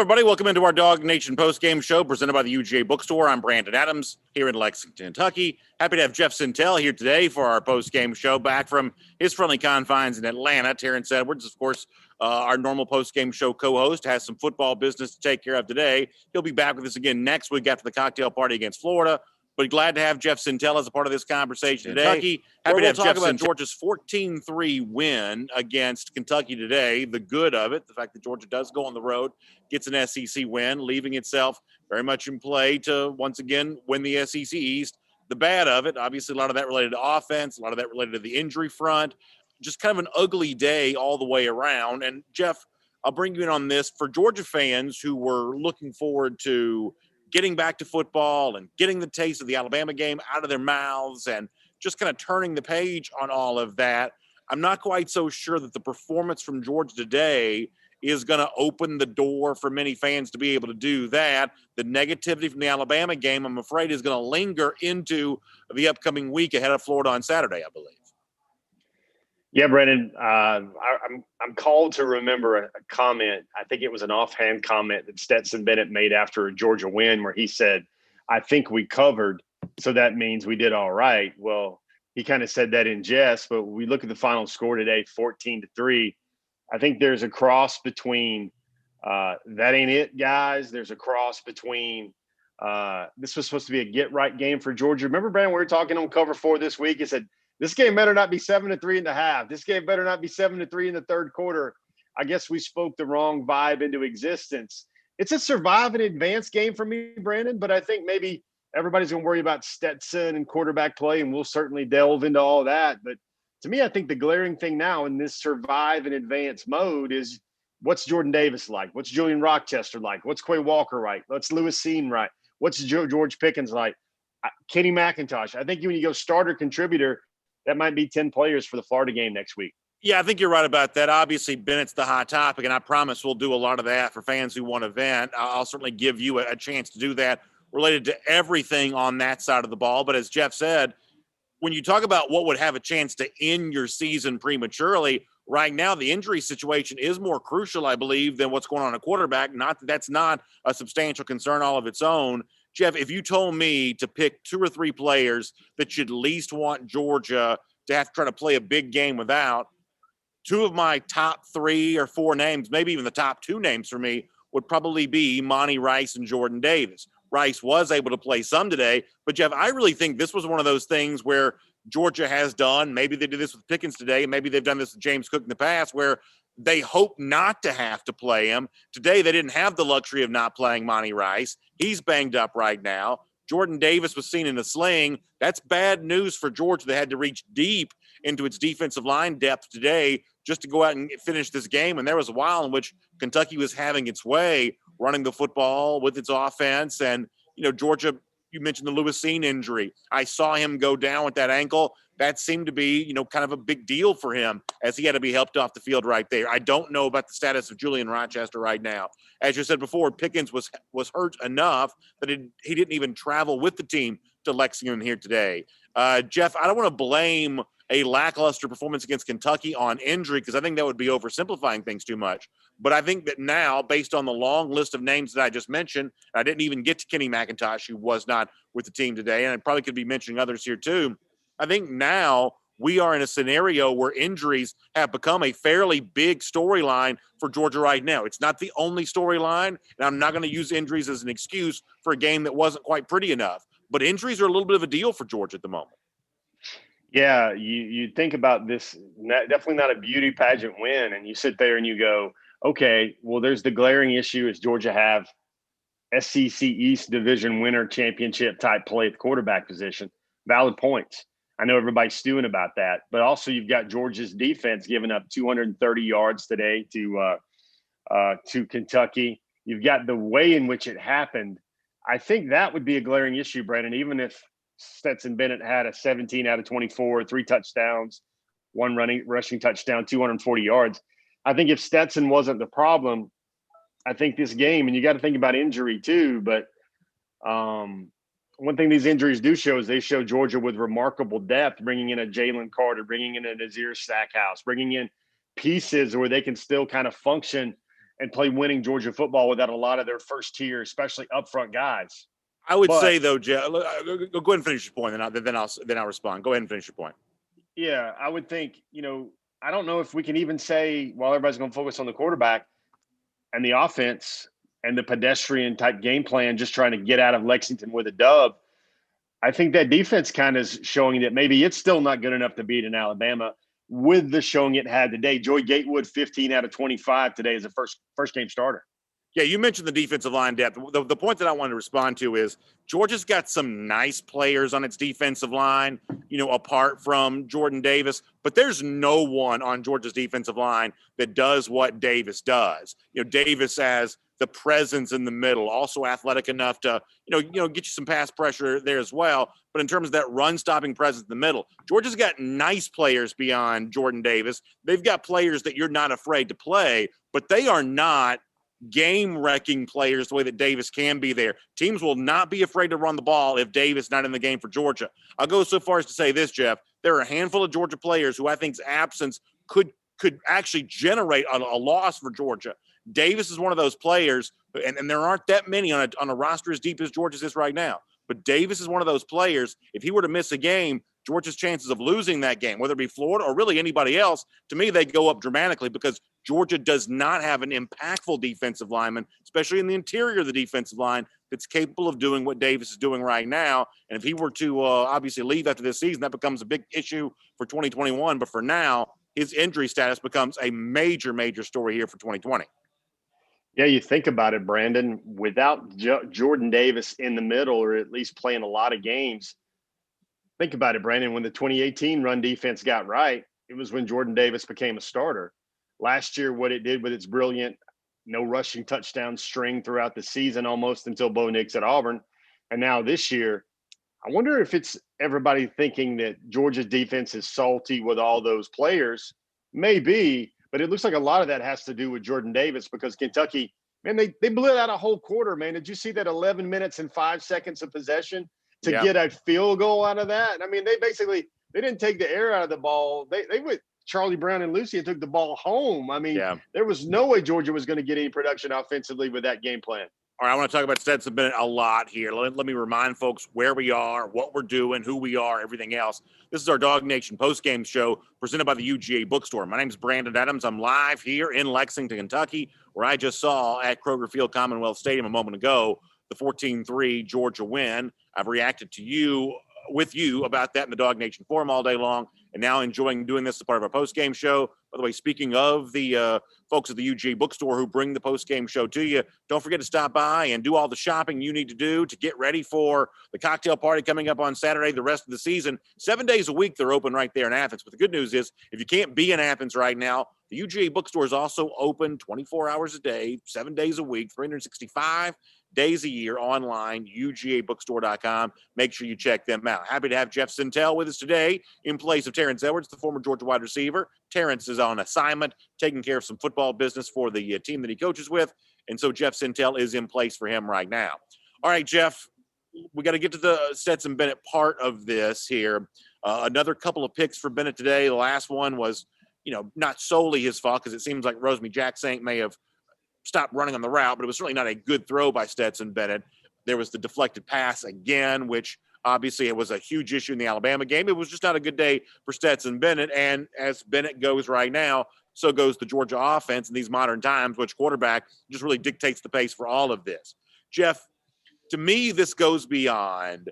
Hello, everybody. Welcome into our Dog Nation postgame show presented by the UGA Bookstore. I'm Brandon Adams here in Lexington, Kentucky. Happy to have Jeff Sintel here today for our postgame show back from his friendly confines in Atlanta. Terrence Edwards, of course, our normal postgame show co-host, has some football business to take care of today. He'll be back with us again next week after the cocktail party against Florida. But glad to have Jeff Sintel as a part of this conversation today. Kentucky, happy to have Jeff about Georgia's 14-3 win against Kentucky today. The good of it, the fact that Georgia does go on the road, gets an SEC win, leaving itself very much in play to once again win the SEC East. The bad of it, obviously a lot of that related to offense, a lot of that related to the injury front. Just kind of an ugly day all the way around. And Jeff, I'll bring you in on this. For Georgia fans who were looking forward to getting back to football and getting the taste of the Alabama game out of their mouths and just kind of turning the page on all of that, I'm not quite so sure that the performance from Georgia today is going to open the door for many fans to be able to do that. The negativity from the Alabama game, I'm afraid, is going to linger into the upcoming week ahead of Florida on Saturday, I believe. Yeah, Brennan, I'm called to remember a comment. I think it was an offhand comment that Stetson Bennett made after a Georgia win where he said, I think we covered, so that means we did all right. Well, he kind of said that in jest, but we look at the final score today, 14-3. I think there's a cross between that ain't it, guys. There's a cross between this was supposed to be a get-right game for Georgia. Remember, Brandon, we were talking on Cover 4 this week. He said, this game better not be 7-3 in the half. This game better not be 7-3 in the third quarter. I guess we spoke the wrong vibe into existence. It's a survive and advance game for me, Brandon, but I think maybe everybody's going to worry about Stetson and quarterback play, and we'll certainly delve into all that. But to me, I think the glaring thing now in this survive and advance mode is what's Jordan Davis like? What's Julian Rochester like? What's Quay Walker like? What's Lewis Cine right? What's George Pickens like? Kenny McIntosh. I think when you go starter contributor, that might be 10 players for the Florida game next week. Yeah, I think you're right about that. Obviously, Bennett's the hot topic, and I promise we'll do a lot of that for fans who want to vent. I'll certainly give you a chance to do that related to everything on that side of the ball. But as Jeff said, when you talk about what would have a chance to end your season prematurely, right now the injury situation is more crucial, I believe, than what's going on at quarterback. Not that that's not a substantial concern all of its own. Jeff, if you told me to pick 2 or 3 players that you'd least want Georgia to have to try to play a big game without, 2 of my top 3 or 4 names, maybe even the top 2 names for me, would probably be Monty Rice and Jordan Davis. Rice was able to play some today, but Jeff, I really think this was one of those things where Georgia has done, maybe they did this with Pickens today, maybe they've done this with James Cook in the past, where they hope not to have to play him. Today, they didn't have the luxury of not playing Monty Rice. He's banged up right now. Jordan Davis was seen in a sling. That's bad news for Georgia. They had to reach deep into its defensive line depth today just to go out and finish this game. And there was a while in which Kentucky was having its way, running the football with its offense. And, you know, Georgia, you mentioned the Lewis Cine injury. I saw him go down with that ankle. That seemed to be, you know, kind of a big deal for him as he had to be helped off the field right there. I don't know about the status of Julian Rochester right now. As you said before, Pickens was hurt enough that he didn't even travel with the team to Lexington here today. Jeff, I don't want to blame a lackluster performance against Kentucky on injury because I think that would be oversimplifying things too much. But I think that now, based on the long list of names that I just mentioned, I didn't even get to Kenny McIntosh, who was not with the team today, and I probably could be mentioning others here too. I think now we are in a scenario where injuries have become a fairly big storyline for Georgia right now. It's not the only storyline, and I'm not going to use injuries as an excuse for a game that wasn't quite pretty enough. But injuries are a little bit of a deal for Georgia at the moment. Yeah, you think about this, definitely not a beauty pageant win, and you sit there and you go, okay, well, there's the glaring issue is Georgia have SEC East Division winner championship type play at the quarterback position. Valid points. I know everybody's stewing about that, but also you've got Georgia's defense giving up 230 yards today to Kentucky. You've got the way in which it happened. I think that would be a glaring issue, Brandon, even if Stetson Bennett had a 17 out of 24, 3 touchdowns, 1 rushing touchdown, 240 yards. I think if Stetson wasn't the problem, I think this game, and you got to think about injury too, but one thing these injuries do show is they show Georgia with remarkable depth, bringing in a Jalen Carter, bringing in a Nazir Stackhouse, bringing in pieces where they can still kind of function and play winning Georgia football without a lot of their first tier, especially upfront guys. I would But say though, Jeff, go ahead and finish your point, and then I'll respond. Go ahead and finish your point. yeah, I would think, I don't know if we can even say, while everybody's going to focus on the quarterback and the offense and the pedestrian type game plan, just trying to get out of Lexington with a dub. I think that defense kind of is showing that maybe it's still not good enough to beat an Alabama with the showing it had today. Joy Gatewood, 15 out of 25 today as a first game starter. Yeah, you mentioned the defensive line depth. The point that I wanted to respond to is Georgia's got some nice players on its defensive line, apart from Jordan Davis, but there's no one on Georgia's defensive line that does what Davis does. Davis has the presence in the middle, also athletic enough to, get you some pass pressure there as well. But in terms of that run-stopping presence in the middle, Georgia's got nice players beyond Jordan Davis. They've got players that you're not afraid to play, but they are not game-wrecking players the way that Davis can be there. Teams will not be afraid to run the ball if Davis is not in the game for Georgia. I'll go so far as to say this, Jeff. There are a handful of Georgia players who I think's absence could actually generate a loss for Georgia. Davis is one of those players, and there aren't that many on a roster as deep as Georgia's is right now. But Davis is one of those players, if he were to miss a game, Georgia's chances of losing that game, whether it be Florida or really anybody else, to me, they go up dramatically because Georgia does not have an impactful defensive lineman, especially in the interior of the defensive line, that's capable of doing what Davis is doing right now. And if he were to obviously leave after this season, that becomes a big issue for 2021. But for now, his injury status becomes a major, major story here for 2020. Yeah, you think about it, Brandon, without Jordan Davis in the middle, or at least playing a lot of games. Think about it, Brandon, when the 2018 run defense got right, it was when Jordan Davis became a starter. Last year, what it did with its brilliant no rushing touchdown string throughout the season, almost until Bo Nix at Auburn. And now this year, I wonder if it's everybody thinking that Georgia's defense is salty with all those players. Maybe, but it looks like a lot of that has to do with Jordan Davis, because Kentucky, man, they blew out a whole quarter, man. Did you see that 11 minutes and 5 seconds of possession to get a field goal out of that? I mean, they didn't take the air out of the ball. They went Charlie Brown and Lucy and took the ball home. I mean, there was no way Georgia was going to get any production offensively with that game plan. All right, I want to talk about Stetson Bennett a lot here. Let me remind folks where we are, what we're doing, who we are, everything else. This is our Dog Nation postgame show presented by the UGA bookstore. My name is Brandon Adams. I'm live here in Lexington, Kentucky, where I just saw at Kroger Field Commonwealth Stadium a moment ago the 14-3 Georgia win. I've reacted to you with you about that in the Dog Nation forum all day long, and now enjoying doing this as part of our post-game show. By the way, speaking of the folks at the UGA bookstore who bring the post-game show to you, don't forget to stop by and do all the shopping you need to do to get ready for the cocktail party coming up on Saturday, the rest of the season. 7 days a week, they're open right there in Athens. But the good news is, if you can't be in Athens right now, the UGA bookstore is also open 24 hours a day, 7 days a week, 365 days a year online, UGAbookstore.com. Make sure you check them out. Happy to have Jeff Sintel with us today in place of Terrence Edwards, the former Georgia wide receiver. Terrence is on assignment, taking care of some football business for the team that he coaches with. And so Jeff Sintel is in place for him right now. All right, Jeff, we got to get to the Stetson Bennett part of this here. Another couple of picks for Bennett today. The last one was, not solely his fault, because it seems like Rosemary Jackson may have stopped running on the route, but it was certainly not a good throw by Stetson Bennett. There was the deflected pass again, which obviously it was a huge issue in the Alabama game. It was just not a good day for Stetson Bennett. And as Bennett goes right now, so goes the Georgia offense in these modern times, which quarterback just really dictates the pace for all of this. Jeff, to me, this goes beyond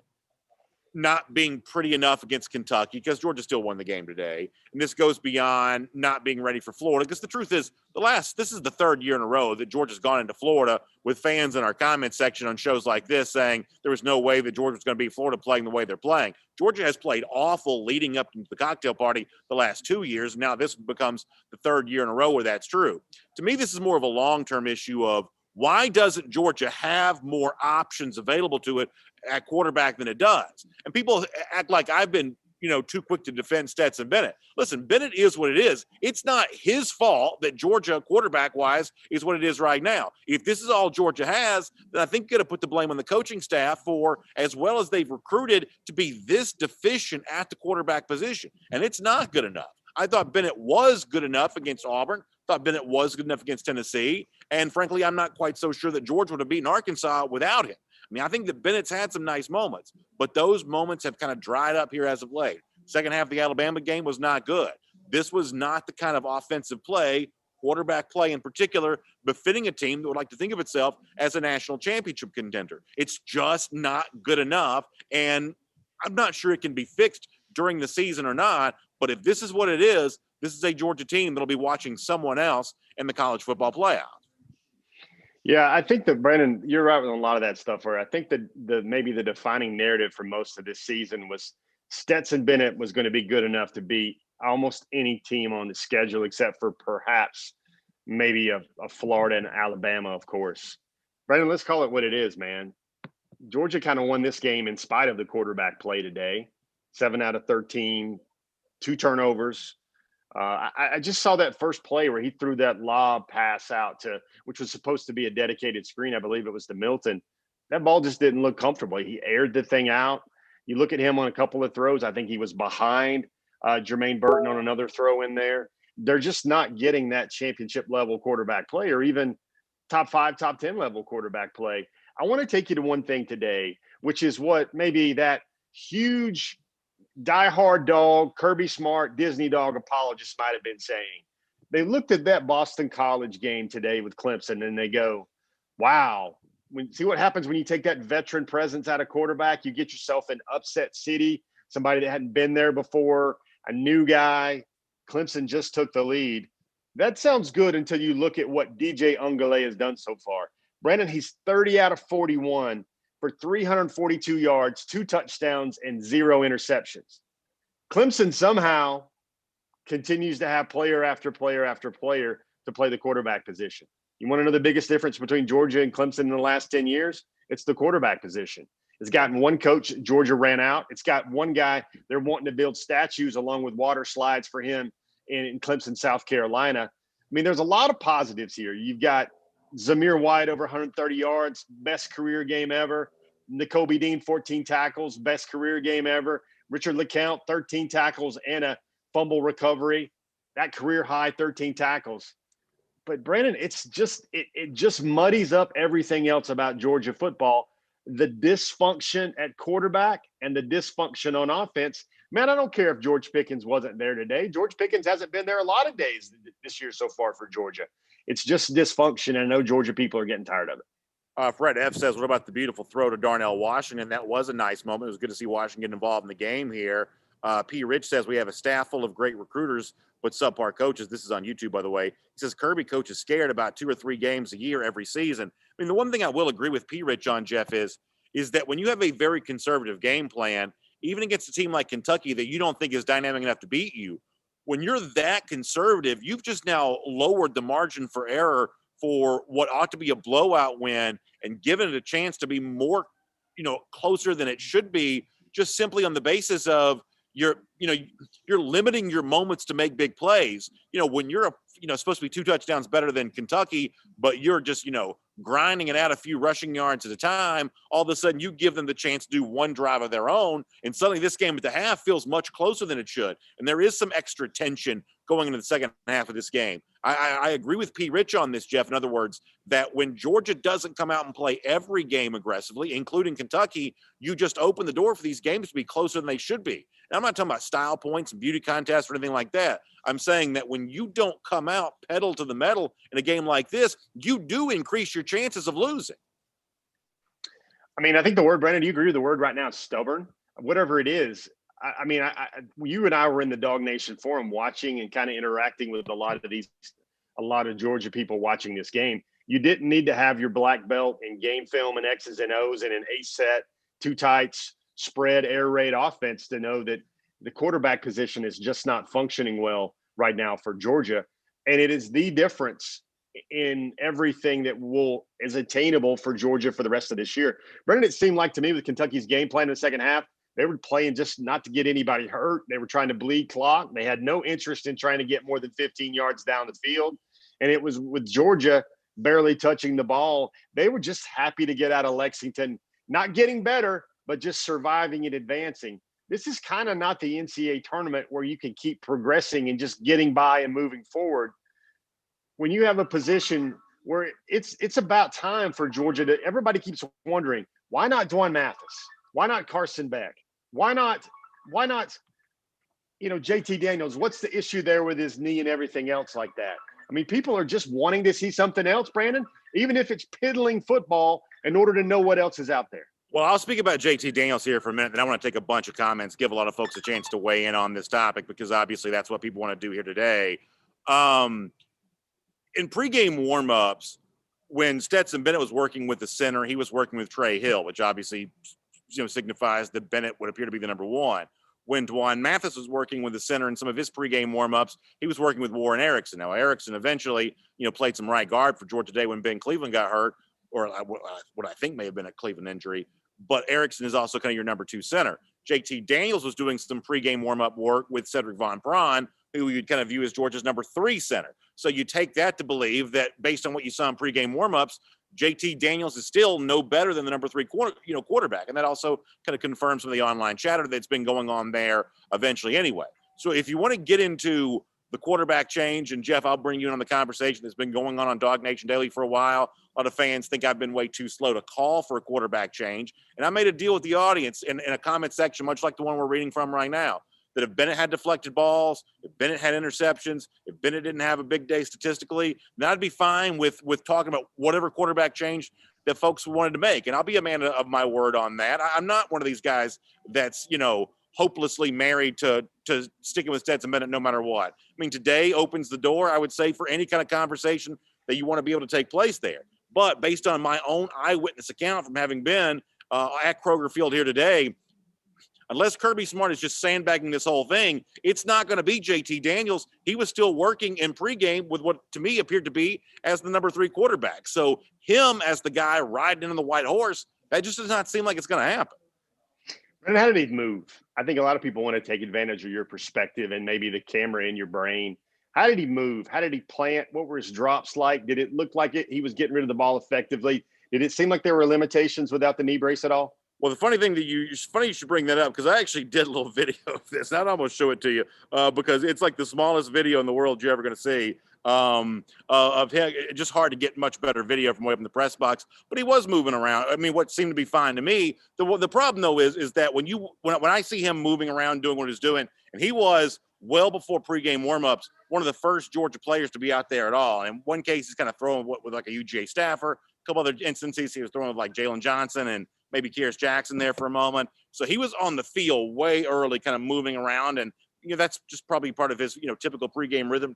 not being pretty enough against Kentucky, because Georgia still won the game today. And this goes beyond not being ready for Florida, because the truth is, this is the third year in a row that Georgia's gone into Florida with fans in our comment section on shows like this saying there was no way that Georgia was going to beat Florida playing the way they're playing. Georgia has played awful leading up to the cocktail party the last 2 years. Now this becomes the third year in a row where that's true. To me, this is more of a long-term issue of, why doesn't Georgia have more options available to it at quarterback than it does? And people act like I've been, too quick to defend Stetson Bennett. Listen, Bennett is what it is. It's not his fault that Georgia quarterback-wise is what it is right now. If this is all Georgia has, then I think you got to put the blame on the coaching staff for, as well as they've recruited, to be this deficient at the quarterback position. And it's not good enough. I thought Bennett was good enough against Auburn. Thought Bennett was good enough against Tennessee. And frankly, I'm not quite so sure that Georgia would have beaten Arkansas without him. I mean, I think that Bennett's had some nice moments, but those moments have kind of dried up here as of late. Second half of the Alabama game was not good. This was not the kind of offensive play, quarterback play in particular, befitting a team that would like to think of itself as a national championship contender. It's just not good enough, and I'm not sure it can be fixed during the season or not, but if this is what it is, this is a Georgia team that'll be watching someone else in the college football playoff. Yeah, I think that, Brandon, you're right with a lot of that stuff. Where I think that maybe the defining narrative for most of this season was Stetson Bennett was going to be good enough to beat almost any team on the schedule, except for perhaps maybe a Florida and Alabama, of course. Brandon, let's call it what it is, man. Georgia kind of won this game in spite of the quarterback play today. 7 out of 13, 2 turnovers. I just saw that first play where he threw that lob pass out to, which was supposed to be a dedicated screen. I believe it was to Milton. That ball just didn't look comfortable. He aired the thing out. You look at him on a couple of throws. I think he was behind Jermaine Burton on another throw in there. They're just not getting that championship level quarterback play, or even top 5, top 10 level quarterback play. I want to take you to one thing today, which is what maybe that huge diehard dog, Kirby Smart, Disney dog apologist might have been saying. They looked at that Boston College game today with Clemson and they go, wow, see what happens when you take that veteran presence out of quarterback? You get yourself in upset city, somebody that hadn't been there before, a new guy. Clemson just took the lead. That sounds good until you look at what DJ Ungale has done so far. Brandon, he's 30 out of 41 for 342 yards, 2 touchdowns, and 0 interceptions. Clemson somehow continues to have player after player after player to play the quarterback position. You want to know the biggest difference between Georgia and Clemson in the last 10 years? It's the quarterback position. It's gotten one coach, Georgia ran out. It's got one guy they're wanting to build statues along with water slides for him in Clemson, South Carolina. I mean, there's a lot of positives here. You've got Zamir White over 130 yards, best career game ever. N'Kobe Dean, 14 tackles, best career game ever. Richard LeCount, 13 tackles and a fumble recovery. That career high, 13 tackles. But Brandon, it's just it just muddies up everything else about Georgia football. The dysfunction at quarterback and the dysfunction on offense. Man, I don't care if George Pickens wasn't there today. George Pickens hasn't been there a lot of days this year so far for Georgia. It's just dysfunction, and I know Georgia people are getting tired of it. Fred F. says, what about the beautiful throw to Darnell Washington? That was a nice moment. It was good to see Washington get involved in the game here. P. Rich says, we have a staff full of great recruiters, but subpar coaches. This is on YouTube, by the way. He says, Kirby coach is scared about 2 or 3 games a year every season. I mean, the one thing I will agree with P. Rich on, Jeff, is that when you have a very conservative game plan, even against a team like Kentucky that you don't think is dynamic enough to beat you, when you're that conservative, you've just now lowered the margin for error for what ought to be a blowout win and given it a chance to be more, closer than it should be, just simply on the basis of you're limiting your moments to make big plays. When you're supposed to be 2 touchdowns better than Kentucky, but you're just, grinding it out a few rushing yards at a time, all of a sudden you give them the chance to do one drive of their own. And suddenly this game at the half feels much closer than it should. And there is some extra tension going into the second half of this game. I agree with P. Rich on this, Jeff. In other words, that when Georgia doesn't come out and play every game aggressively, including Kentucky, you just open the door for these games to be closer than they should be. And I'm not talking about style points and beauty contests or anything like that. I'm saying that when you don't come out pedal to the metal in a game like this, you do increase your chances of losing. I mean, I think the word, Brandon, do you agree with the word right now? Stubborn, whatever it is. You and I were in the Dog Nation forum watching and kind of interacting with a lot of Georgia people watching this game. You didn't need to have your black belt in game film and X's and O's and an ace set, 2 tights, spread, air raid offense to know that the quarterback position is just not functioning well right now for Georgia. And it is the difference in everything that is attainable for Georgia for the rest of this year. Brendan, it seemed like to me with Kentucky's game plan in the second half, they were playing just not to get anybody hurt. They were trying to bleed clock. They had no interest in trying to get more than 15 yards down the field. And it was with Georgia barely touching the ball. They were just happy to get out of Lexington, not getting better, but just surviving and advancing. this is kind of not the NCAA tournament where you can keep progressing and just getting by and moving forward. When you have a position where it's about time for Georgia to, everybody keeps wondering, why not Dwan Mathis? Why not Carson Beck? Why not, JT Daniels? What's the issue there with his knee and everything else like that? I mean, people are just wanting to see something else, Brandon, even if it's piddling football, in order to know what else is out there. Well, I'll speak about JT Daniels here for a minute, then I want to take a bunch of comments, give a lot of folks a chance to weigh in on this topic, because obviously that's what people want to do here today. In pregame warmups, when Stetson Bennett was working with the center, he was working with Trey Hill, which obviously signifies that Bennett would appear to be the number one. When Dwan Mathis was working with the center in some of his pregame warmups, he was working with Warren Erickson. Now, Erickson eventually, played some right guard for Georgia today when Ben Cleveland got hurt, or what I think may have been a Cleveland injury. But Erickson is also kind of your number two center. JT Daniels was doing some pregame warm-up work with Cedric Von Braun, who you'd kind of view as Georgia's number three center. So you take that to believe that based on what you saw in pregame warmups, JT Daniels is still no better than the number three quarterback. And that also kind of confirms some of the online chatter that's been going on there eventually anyway. So if you want to get into the quarterback change, and Jeff, I'll bring you in on the conversation that's been going on Dog Nation Daily for a while. A lot of fans think I've been way too slow to call for a quarterback change. And I made a deal with the audience in a comment section, much like the one we're reading from right now, that if Bennett had deflected balls, if Bennett had interceptions, if Bennett didn't have a big day statistically, then I'd be fine with talking about whatever quarterback change that folks wanted to make. And I'll be a man of my word on that. I'm not one of these guys that's, hopelessly married to sticking with Stetson Bennett no matter what. I mean, today opens the door, I would say, for any kind of conversation that you want to be able to take place there. But based on my own eyewitness account from having been at Kroger Field here today, unless Kirby Smart is just sandbagging this whole thing, it's not going to be JT Daniels. He was still working in pregame with what to me appeared to be as the number three quarterback. So him as the guy riding in on the white horse, that just does not seem like it's going to happen. And how did he move? I think a lot of people want to take advantage of your perspective and maybe the camera in your brain. How did he move? How did he plant? What were his drops like? Did it look like he was getting rid of the ball effectively? Did it seem like there were limitations without the knee brace at all? Well, the funny thing that you should bring that up, because I actually did a little video of this. I'd almost show it to you because it's like the smallest video in the world you're ever going to see of him. Just hard to get much better video from way up in the press box, but he was moving around. I mean, what seemed to be fine to me. The problem though is that when I see him moving around doing what he's doing, and he was well before pregame warmups, one of the first Georgia players to be out there at all. And in one case, he's kind of throwing with like a UGA staffer. A couple other instances, he was throwing with like Jalen Johnson and maybe Kyrus Jackson there for a moment. So he was on the field way early, kind of moving around. And, that's just probably part of his, typical pregame rhythm,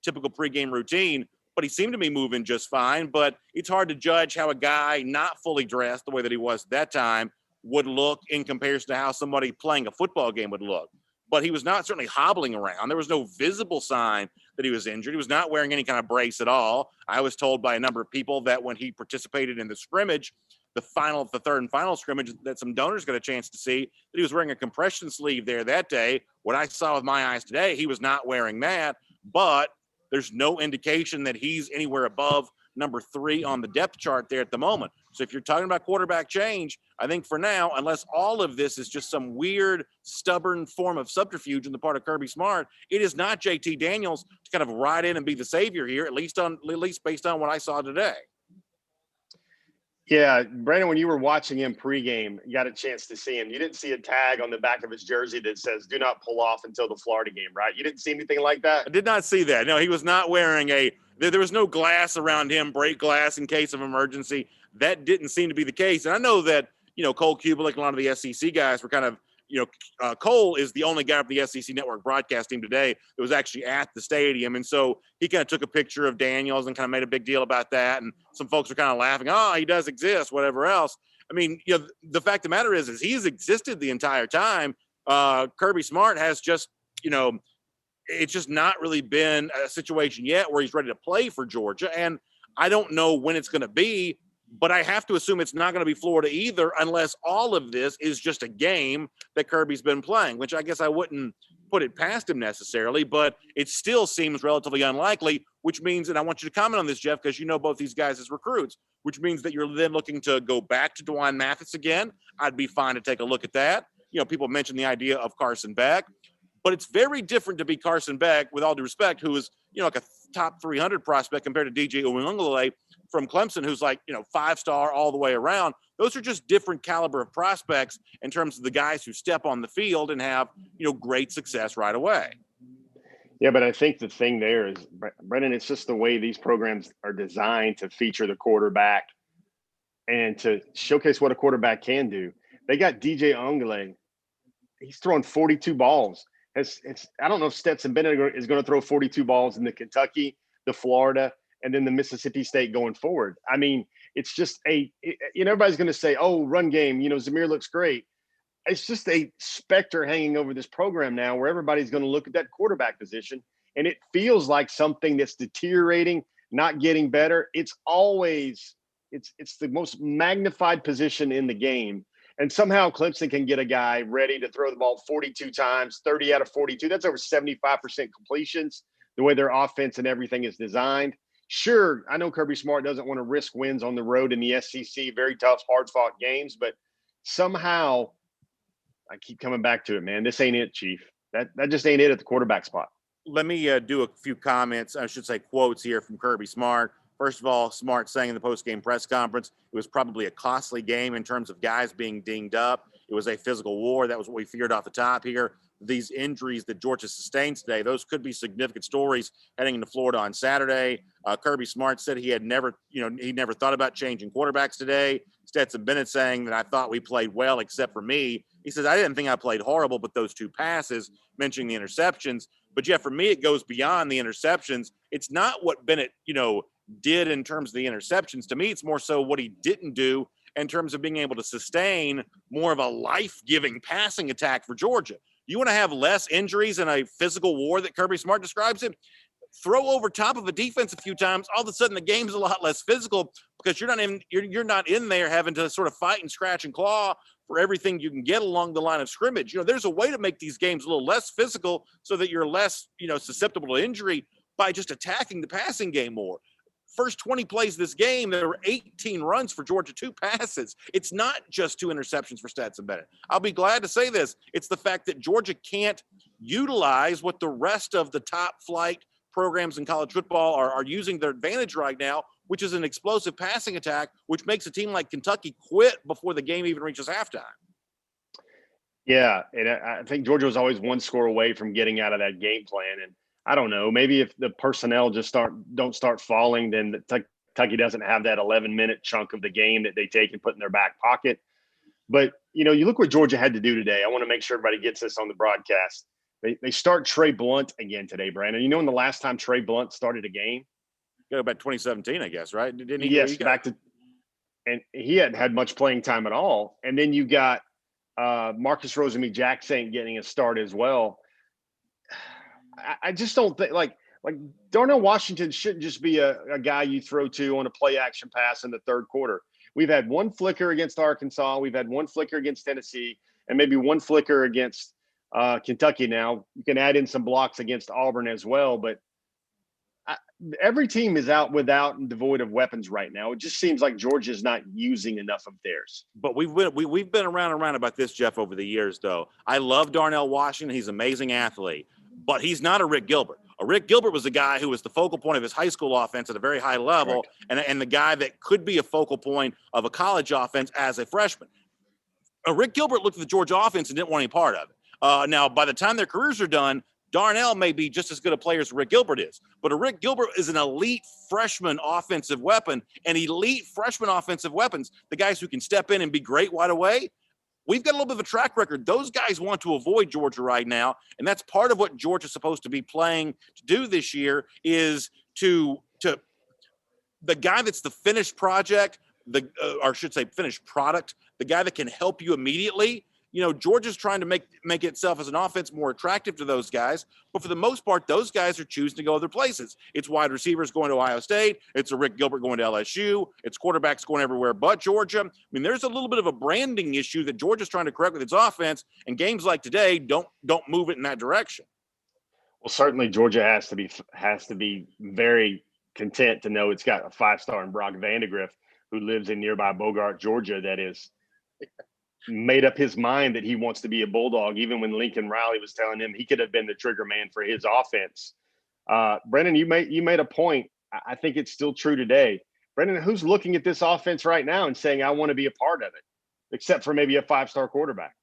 typical pregame routine. But he seemed to be moving just fine. But it's hard to judge how a guy not fully dressed the way that he was at that time would look in comparison to how somebody playing a football game would look. But he was not certainly hobbling around. There was no visible sign that he was injured. He was not wearing any kind of brace at all. I was told by a number of people that when he participated in the scrimmage, the third and final scrimmage that some donors got a chance to see, that he was wearing a compression sleeve there that day. What I saw with my eyes today, he was not wearing that, but there's no indication that he's anywhere above number three on the depth chart there at the moment. So if you're talking about quarterback change, I think for now, unless all of this is just some weird, stubborn form of subterfuge on the part of Kirby Smart, it is not JT Daniels to kind of ride in and be the savior here, at least based on what I saw today. Yeah, Brandon, when you were watching him pregame, you got a chance to see him. You didn't see a tag on the back of his jersey that says, "Do not pull off until the Florida game," right? You didn't see anything like that? I did not see that. No, he was not wearing there was no glass around him, break glass in case of emergency. That didn't seem to be the case. And I know that, Cole Kubelik and a lot of the SEC guys were kind of, Cole is the only guy from the SEC network broadcast team today that was actually at the stadium. And so he kind of took a picture of Daniels and kind of made a big deal about that. And some folks were kind of laughing, oh, he does exist, whatever else. I mean, the fact of the matter is he's existed the entire time. Kirby Smart has just, it's just not really been a situation yet where he's ready to play for Georgia. And I don't know when it's going to be, but I have to assume it's not going to be Florida either, unless all of this is just a game that Kirby's been playing, which I guess I wouldn't put it past him necessarily, but it still seems relatively unlikely, which means, and I want you to comment on this, Jeff, because you know both these guys as recruits, which means that you're then looking to go back to Dwan Mathis again. I'd be fine to take a look at that. people mention the idea of Carson Beck, but it's very different to be Carson Beck, with all due respect, who is, like a top 300 prospect compared to DJ Uiagalelei from Clemson, who's like, 5-star all the way around. Those are just different caliber of prospects in terms of the guys who step on the field and have, great success right away. Yeah, but I think the thing there is, Brendan, it's just the way these programs are designed to feature the quarterback and to showcase what a quarterback can do. They got DJ Uiagalelei. He's throwing 42 balls. I don't know if Stetson Bennett is going to throw 42 balls in the Kentucky, the Florida, and then the Mississippi State going forward. I mean, it's just everybody's going to say, oh, run game, Zamir looks great. It's just a specter hanging over this program now where everybody's going to look at that quarterback position, and it feels like something that's deteriorating, not getting better. It's always it's the most magnified position in the game. And somehow Clemson can get a guy ready to throw the ball 42 times, 30 out of 42. That's over 75% completions, the way their offense and everything is designed. Sure, I know Kirby Smart doesn't want to risk wins on the road in the SEC, very tough, hard-fought games, but somehow I keep coming back to it, man. This ain't it, Chief. That just ain't it at the quarterback spot. Let me do a few comments, I should say quotes here from Kirby Smart. First of all, Smart saying in the post-game press conference, it was probably a costly game in terms of guys being dinged up. It was a physical war. That was what we feared off the top here. These injuries that Georgia sustained today, those could be significant stories heading into Florida on Saturday. Kirby Smart said he never thought about changing quarterbacks today. Stetson Bennett saying that I thought we played well except for me. He says, I didn't think I played horrible, but those two passes, mentioning the interceptions. But, Jeff, for me, it goes beyond the interceptions. It's not what Bennett, did in terms of the interceptions. To me, it's more so what he didn't do in terms of being able to sustain more of a life-giving passing attack for Georgia. You want to have less injuries in a physical war that Kirby Smart describes it? Throw over top of a defense a few times, all of a sudden the game's a lot less physical because you're not in there having to sort of fight and scratch and claw for everything you can get along the line of scrimmage. There's a way to make these games a little less physical so that you're less, susceptible to injury by just attacking the passing game more. First 20 plays of this game, there were 18 runs for Georgia, 2 passes. It's not just 2 interceptions for Stetson Bennett. I'll be glad to say this. It's the fact that Georgia can't utilize what the rest of the top flight programs in college football are using their advantage right now, which is an explosive passing attack, which makes a team like Kentucky quit before the game even reaches halftime. Yeah, and I think Georgia was always one score away from getting out of that game plan. And I don't know, maybe if the personnel just don't start falling, then Kentucky doesn't have that 11-minute chunk of the game that they take and put in their back pocket. But, you look what Georgia had to do today. I want to make sure everybody gets this on the broadcast. They start Trey Blunt again today, Brandon. When the last time Trey Blunt started a game? Go back 2017, I guess, right? Didn't he? Yes, and he hadn't had much playing time at all. And then you got Marcus Rosemy-Jacksaint getting a start as well. I just don't think like Darnell Washington shouldn't just be a guy you throw to on a play action pass in the third quarter. We've had one flicker against Arkansas. We've had one flicker against Tennessee and maybe one flicker against Kentucky. Now you can add in some blocks against Auburn as well, but every team is out without and devoid of weapons right now. It just seems like Georgia's not using enough of theirs. But we've been around and around about this, Jeff, over the years, though. I love Darnell Washington. He's an amazing athlete. But he's not a Rick Gilbert. Rick Gilbert was the guy who was the focal point of his high school offense at a very high level, and the guy that could be a focal point of a college offense as a freshman. Rick Gilbert looked at the Georgia offense and didn't want any part of it. Now, by the time their careers are done, Darnell may be just as good a player as Rick Gilbert is. But a Rick Gilbert is an elite freshman offensive weapon, and elite freshman offensive weapons, the guys who can step in and be great right away, we've got a little bit of a track record. Those guys want to avoid Georgia right now, and that's part of what Georgia's supposed to be playing to do this year is to the guy that's the finished project, or I should say finished product, the guy that can help you immediately. Georgia's trying to make itself as an offense more attractive to those guys. But for the most part, those guys are choosing to go other places. It's wide receivers going to Ohio State. It's a Rick Gilbert going to LSU. It's quarterbacks going everywhere but Georgia. I mean, there's a little bit of a branding issue that Georgia's trying to correct with its offense. And games like today don't move it in that direction. Well, certainly Georgia has to be very content to know it's got a 5-star in Brock Vandegrift, who lives in nearby Bogart, Georgia, that is made up his mind that he wants to be a Bulldog, even when Lincoln Riley was telling him he could have been the trigger man for his offense. Brendan, you made a point. I think it's still true today. Brendan, who's looking at this offense right now and saying, I want to be a part of it, except for maybe a 5-star quarterback?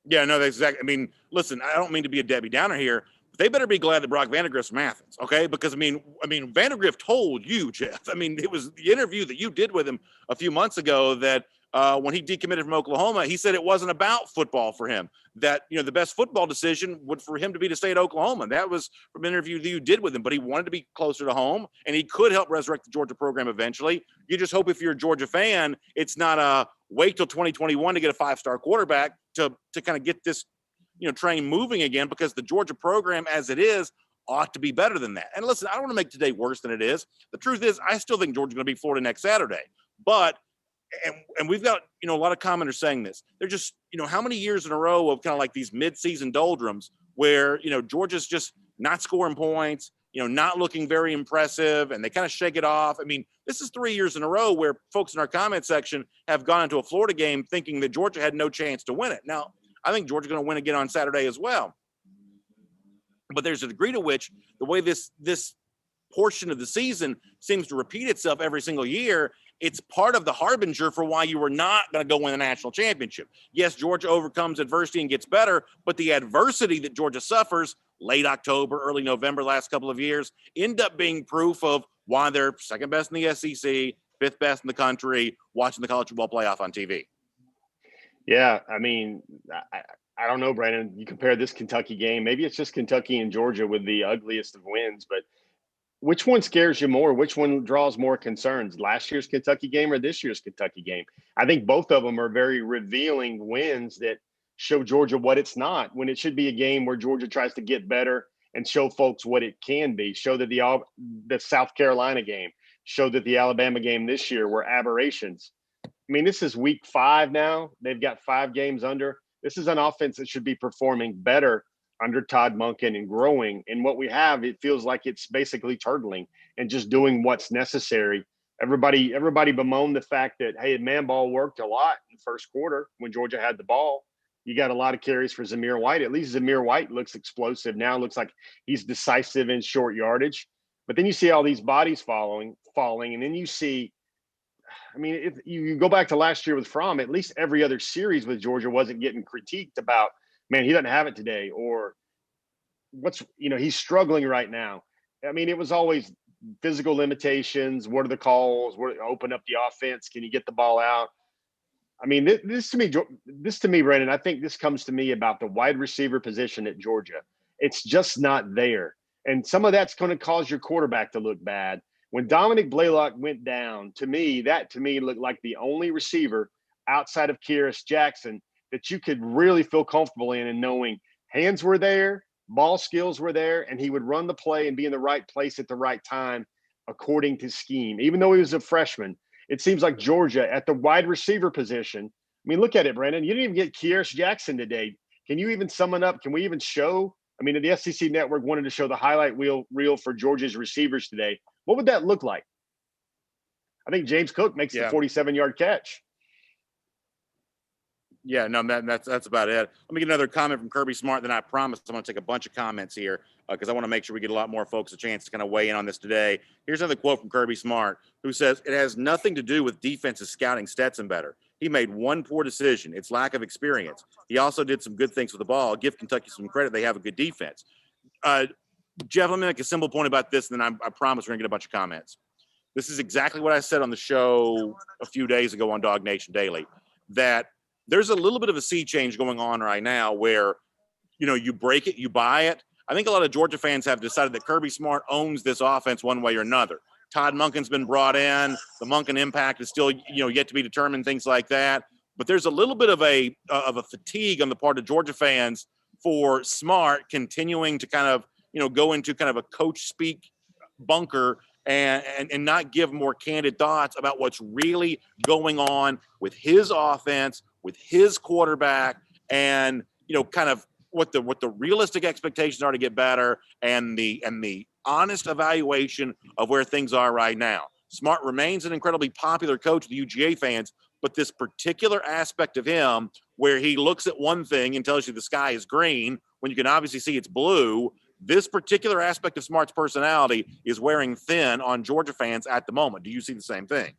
Yeah, no, that's exactly. I mean, listen, I don't mean to be a Debbie Downer here, but they better be glad that Brock Vandegrift's from Athens, okay? Because I mean, Vandegrift told you, Jeff. I mean, it was the interview that you did with him a few months ago that when he decommitted from Oklahoma, he said it wasn't about football for him. That the best football decision would for him to be to stay at Oklahoma. That was from an interview that you did with him. But he wanted to be closer to home, and he could help resurrect the Georgia program eventually. You just hope if you're a Georgia fan, it's not a wait till 2021 to get a 5-star quarterback to kind of get this train moving again, because the Georgia program as it is ought to be better than that. And listen, I don't want to make today worse than it is. The truth is, I still think Georgia's going to beat Florida next Saturday. But and we've got a lot of commenters saying this. They're just how many years in a row of kind of like these mid-season doldrums where Georgia's just not scoring points, not looking very impressive, and they kind of shake it off. I mean, this is 3 years in a row where folks in our comment section have gone into a Florida game thinking that Georgia had no chance to win it. Now, I think Georgia's going to win again on Saturday as well. But there's a degree to which the way this portion of the season seems to repeat itself every single year, it's part of the harbinger for why you were not going to go win a national championship. Yes, Georgia overcomes adversity and gets better, but the adversity that Georgia suffers late October, early November, last couple of years, end up being proof of why they're second best in the SEC, fifth best in the country, watching the college football playoff on TV. Yeah, I mean, I don't know, Brandon. You compare this Kentucky game, maybe it's just Kentucky and Georgia with the ugliest of wins, but which one scares you more? Which one draws more concerns? Last year's Kentucky game or this year's Kentucky game? I think both of them are very revealing wins that show Georgia what it's not, when it should be a game where Georgia tries to get better and show folks what it can be. Show that the South Carolina game, show that the Alabama game this year were aberrations. I mean, this is week 5 now. They've got 5 games under. This is an offense that should be performing better under Todd Monken and growing. And what we have, it feels like it's basically turtling and just doing what's necessary. Everybody bemoaned the fact that, hey, man ball worked a lot in the first quarter when Georgia had the ball. You got a lot of carries for Zamir White. At least Zamir White looks explosive now. Looks like he's decisive in short yardage. But then you see all these bodies falling, and then you see, I mean, if you go back to last year with Fromm, at least every other series with Georgia wasn't getting critiqued about, man, he doesn't have it today, or he's struggling right now. I mean, it was always physical limitations. What are the calls? Open up the offense. Can you get the ball out? I mean, this to me, Brandon, I think this comes to me about the wide receiver position at Georgia. It's just not there. And some of that's going to cause your quarterback to look bad. When Dominic Blaylock went down, to me looked like the only receiver outside of Kyrus Jackson that you could really feel comfortable in, and knowing hands were there, ball skills were there, and he would run the play and be in the right place at the right time according to scheme. Even though he was a freshman, it seems like Georgia at the wide receiver position. I mean, look at it, Brandon. You didn't even get Kyrus Jackson today. Can you even sum it up? Can we even show? I mean, the SEC Network wanted to show the highlight reel for Georgia's receivers today. What would that look like? I think James Cook makes the 47-yard catch. Yeah, no, that's about it. Let me get another comment from Kirby Smart. Then I promise I'm going to take a bunch of comments here because I want to make sure we get a lot more folks a chance to kind of weigh in on this today. Here's another quote from Kirby Smart, who says, "It has nothing to do with defenses scouting Stetson better. He made one poor decision. It's lack of experience. He also did some good things with the ball. Give Kentucky some credit. They have a good defense." Jeff, let me make a simple point about this, and then I promise we're going to get a bunch of comments. This is exactly what I said on the show a few days ago on Dog Nation Daily, that there's a little bit of a sea change going on right now where, you break it, you buy it. I think a lot of Georgia fans have decided that Kirby Smart owns this offense one way or another. Todd Monken's been brought in. The Monken impact is still, yet to be determined, things like that. But there's a little bit of a fatigue on the part of Georgia fans for Smart continuing to kind of, go into kind of a coach speak bunker and not give more candid thoughts about what's really going on with his offense, with his quarterback, and kind of what the realistic expectations are to get better, and the honest evaluation of where things are right now. Smart remains an incredibly popular coach with UGA fans, but this particular aspect of him where he looks at one thing and tells you the sky is green when you can obviously see it's blue, this particular aspect of Smart's personality is wearing thin on Georgia fans at the moment. Do you see the same thing?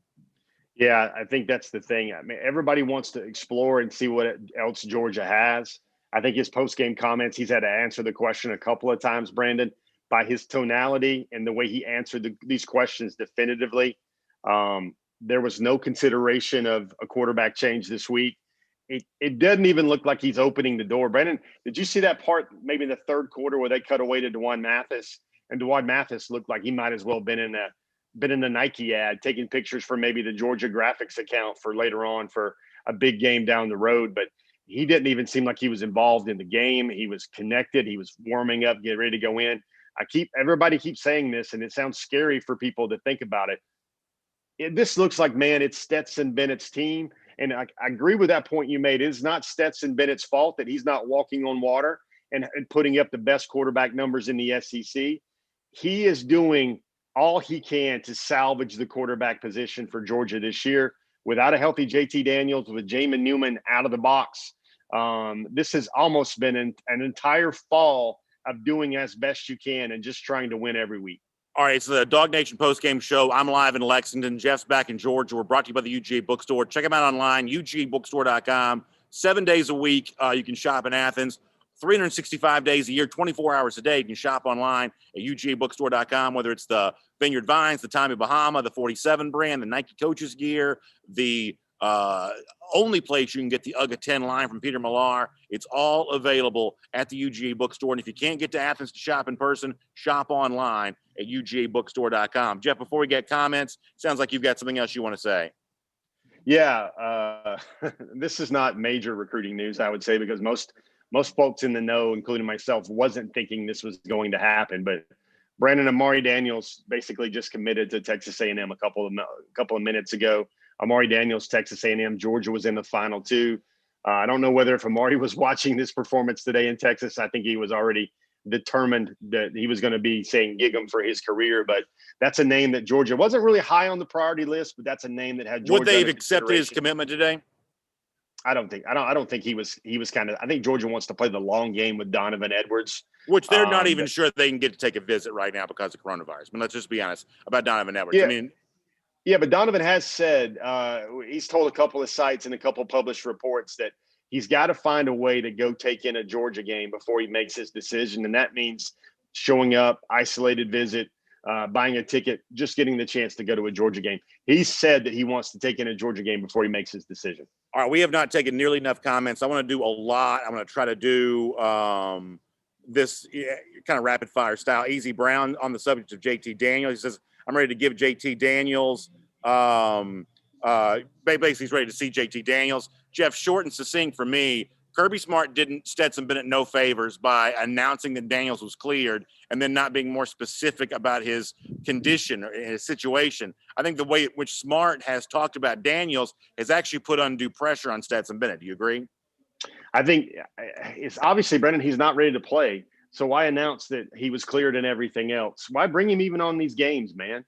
Yeah, I think that's the thing. I mean, everybody wants to explore and see what else Georgia has. I think his post-game comments, he's had to answer the question a couple of times, Brandon, by his tonality and the way he answered these questions definitively. There was no consideration of a quarterback change this week. It doesn't even look like he's opening the door. Brandon, did you see that part maybe in the third quarter where they cut away to Dwan Mathis? And Dwan Mathis looked like he might as well been in a Nike ad, taking pictures for maybe the Georgia graphics account for later on for a big game down the road. But he didn't even seem like he was involved in the game. He was connected. He was warming up, getting ready to go in. Everybody keeps saying this, and it sounds scary for people to think about it. This looks like, man, it's Stetson Bennett's team. And I agree with that point you made. It's not Stetson Bennett's fault that he's not walking on water and putting up the best quarterback numbers in the SEC. He is doing all he can to salvage the quarterback position for Georgia this year. Without a healthy JT Daniels, with Jamin Newman out of the box, this has almost been an entire fall of doing as best you can and just trying to win every week. All right, it's the Dog Nation postgame show. I'm live in Lexington. Jeff's back in Georgia. We're brought to you by the UGA Bookstore. Check them out online, UGAbookstore.com. 7 days a week, you can shop in Athens. 365 days a year, 24 hours a day. You can shop online at UGAbookstore.com, whether it's the Vineyard Vines, the Tommy Bahama, the 47 brand, the Nike Coaches gear, the only place you can get the UGA 10 line from Peter Millar. It's all available at the UGA Bookstore. And if you can't get to Athens to shop in person, shop online at UGAbookstore.com. Jeff, before we get comments, sounds like you've got something else you want to say. Yeah, this is not major recruiting news, I would say, because most folks in the know, including myself, wasn't thinking this was going to happen. But Brandon, Amari Daniels basically just committed to Texas A&M a couple of minutes ago. Amari Daniels, Texas A&M, Georgia was in the final two. I don't know whether if Amari was watching this performance today in Texas. I think he was already determined that he was going to be saying gig him for his career. But that's a name that Georgia wasn't really high on the priority list, but that's a name that had Georgia. Would they have accepted his commitment today? I don't think he was kind of. I think Georgia wants to play the long game with Donovan Edwards, which they're not even sure they can get to take a visit right now because of coronavirus. But let's just be honest about Donovan Edwards. Yeah. I mean, yeah, but Donovan has said he's told a couple of sites and a couple of published reports that he's got to find a way to go take in a Georgia game before he makes his decision, and that means showing up, isolated visit, buying a ticket, just getting the chance to go to a Georgia game. He said that he wants to take in a Georgia game before he makes his decision. All right, we have not taken nearly enough comments. I want to do a lot. I'm going to try to do this kind of rapid fire style. Easy Brown on the subject of JT Daniels. He says, I'm ready to give JT Daniels. Basically, he's ready to see JT Daniels. Jeff, short and succinct for me. Kirby Smart didn't Stetson Bennett no favors by announcing that Daniels was cleared and then not being more specific about his condition or his situation. I think the way in which Smart has talked about Daniels has actually put undue pressure on Stetson Bennett. Do you agree? I think it's obviously, Brendan, he's not ready to play. So why announce that he was cleared and everything else? Why bring him even on these games, man?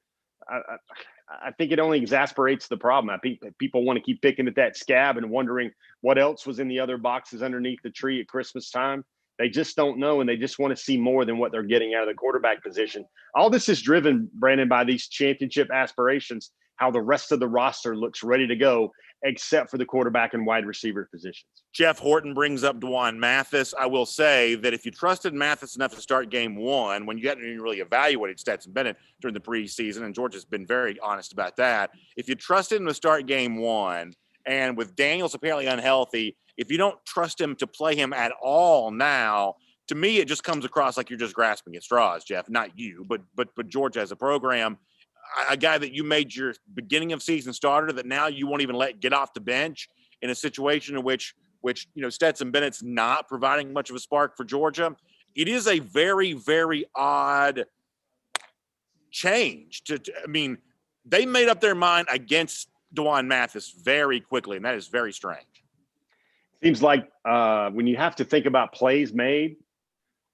I think it only exasperates the problem. I think people want to keep picking at that scab and wondering what else was in the other boxes underneath the tree at Christmas time. They just don't know, and they just want to see more than what they're getting out of the quarterback position. All this is driven, Brandon, by these championship aspirations, how the rest of the roster looks ready to go, except for the quarterback and wide receiver positions. Jeff Horton brings up Dwan Mathis. I will say that if you trusted Mathis enough to start game one, when you hadn't even really evaluated Stetson Bennett during the preseason, and Georgia's been very honest about that, if you trusted him to start game one, and with Daniels apparently unhealthy, if you don't trust him to play him at all now, to me, it just comes across like you're just grasping at straws, Jeff. Not you, but Georgia as a program. A guy that you made your beginning of season starter that now you won't even let get off the bench in a situation in which Stetson Bennett's not providing much of a spark for Georgia. It is a very, very odd change. They made up their mind against Dwan Mathis very quickly, and that is very strange. Seems like when you have to think about plays made,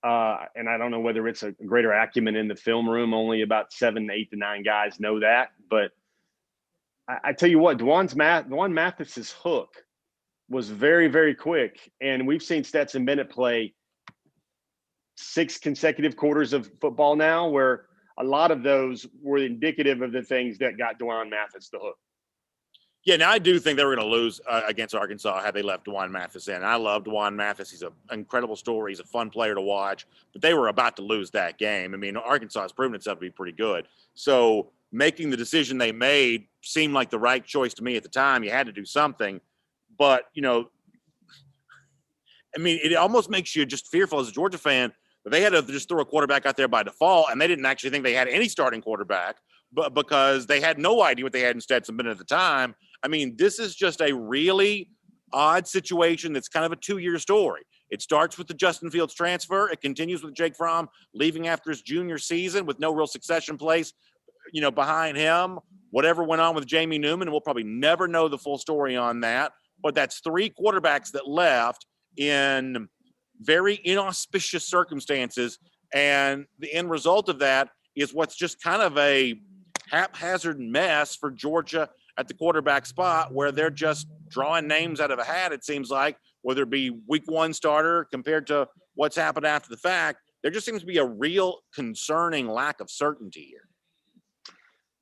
and I don't know whether it's a greater acumen in the film room, only about 7, 8 to 9 guys know that. But I tell you what, Dwan Mathis's hook was very, very quick. And we've seen Stetson Bennett play 6 consecutive quarters of football now, where a lot of those were indicative of the things that got Dwan Mathis the hook. Yeah, now I do think they were going to lose against Arkansas had they left Dwan Mathis in. I love Dwan Mathis. He's an incredible story. He's a fun player to watch. But they were about to lose that game. I mean, Arkansas has proven itself to be pretty good. So making the decision they made seemed like the right choice to me at the time. You had to do something. But, I mean, it almost makes you just fearful as a Georgia fan that they had to just throw a quarterback out there by default, and they didn't actually think they had any starting quarterback, but because they had no idea what they had in Stetson Bennett at the time. I mean, this is just a really odd situation that's kind of a 2-year story. It starts with the Justin Fields transfer. It continues with Jake Fromm leaving after his junior season with no real succession place, behind him. Whatever went on with Jamie Newman, and we'll probably never know the full story on that. But that's 3 quarterbacks that left in very inauspicious circumstances. And the end result of that is what's just kind of a haphazard mess for Georgia at the quarterback spot, where they're just drawing names out of a hat, it seems like, whether it be week 1 starter compared to what's happened after the fact. There just seems to be a real concerning lack of certainty here.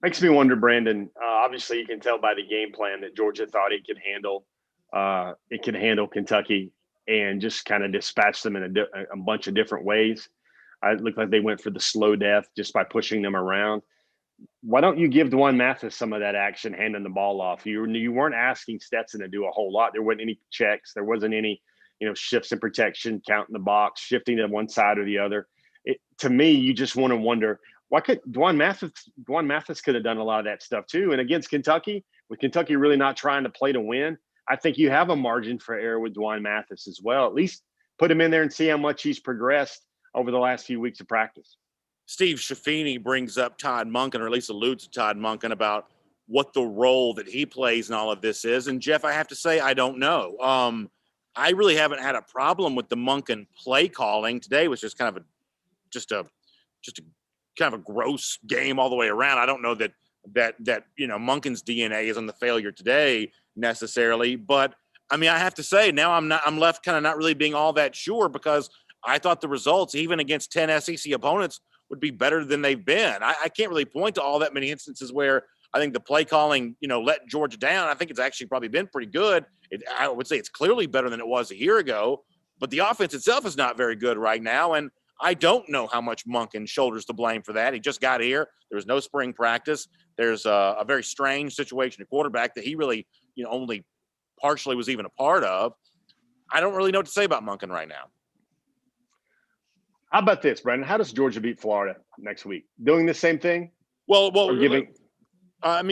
Makes me wonder, Brandon. Obviously, you can tell by the game plan that Georgia thought it could handle Kentucky and just kind of dispatch them in a bunch of different ways. It looked like they went for the slow death just by pushing them around. Why don't you give Dwan Mathis some of that action, handing the ball off? You weren't asking Stetson to do a whole lot. There wasn't any checks. There wasn't any, shifts in protection, counting the box, shifting to one side or the other. To me, you just want to wonder, why could Dwan Mathis could have done a lot of that stuff too. And against Kentucky, with Kentucky really not trying to play to win, I think you have a margin for error with Dwan Mathis as well. At least put him in there and see how much he's progressed over the last few weeks of practice. Steve Shafini brings up Todd Monken, or at least alludes to Todd Monken, about what the role that he plays in all of this is. And Jeff, I have to say, I don't know. I really haven't had a problem with the Monken play calling. Today was just kind of a kind of a gross game all the way around. I don't know that Monken's DNA is on the failure today necessarily, but I mean, I have to say now I'm left kind of not really being all that sure, because I thought the results, even against 10 SEC opponents, would be better than they've been. I can't really point to all that many instances where I think the play calling, let Georgia down. I think it's actually probably been pretty good. I would say it's clearly better than it was a year ago, but the offense itself is not very good right now. And I don't know how much Monken shoulders the blame for that. He just got here. There was no spring practice. There's a very strange situation at quarterback that he really, only partially was even a part of. I don't really know what to say about Monken right now. How about this, Brandon? How does Georgia beat Florida next week? Doing the same thing? I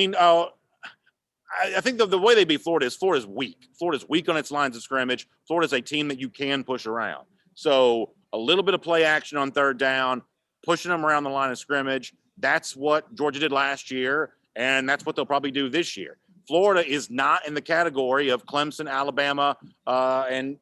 think the way they beat Florida's weak. Florida's weak on its lines of scrimmage. Florida's a team that you can push around. So a little bit of play action on third down, pushing them around the line of scrimmage. That's what Georgia did last year, and that's what they'll probably do this year. Florida is not in the category of Clemson, Alabama, and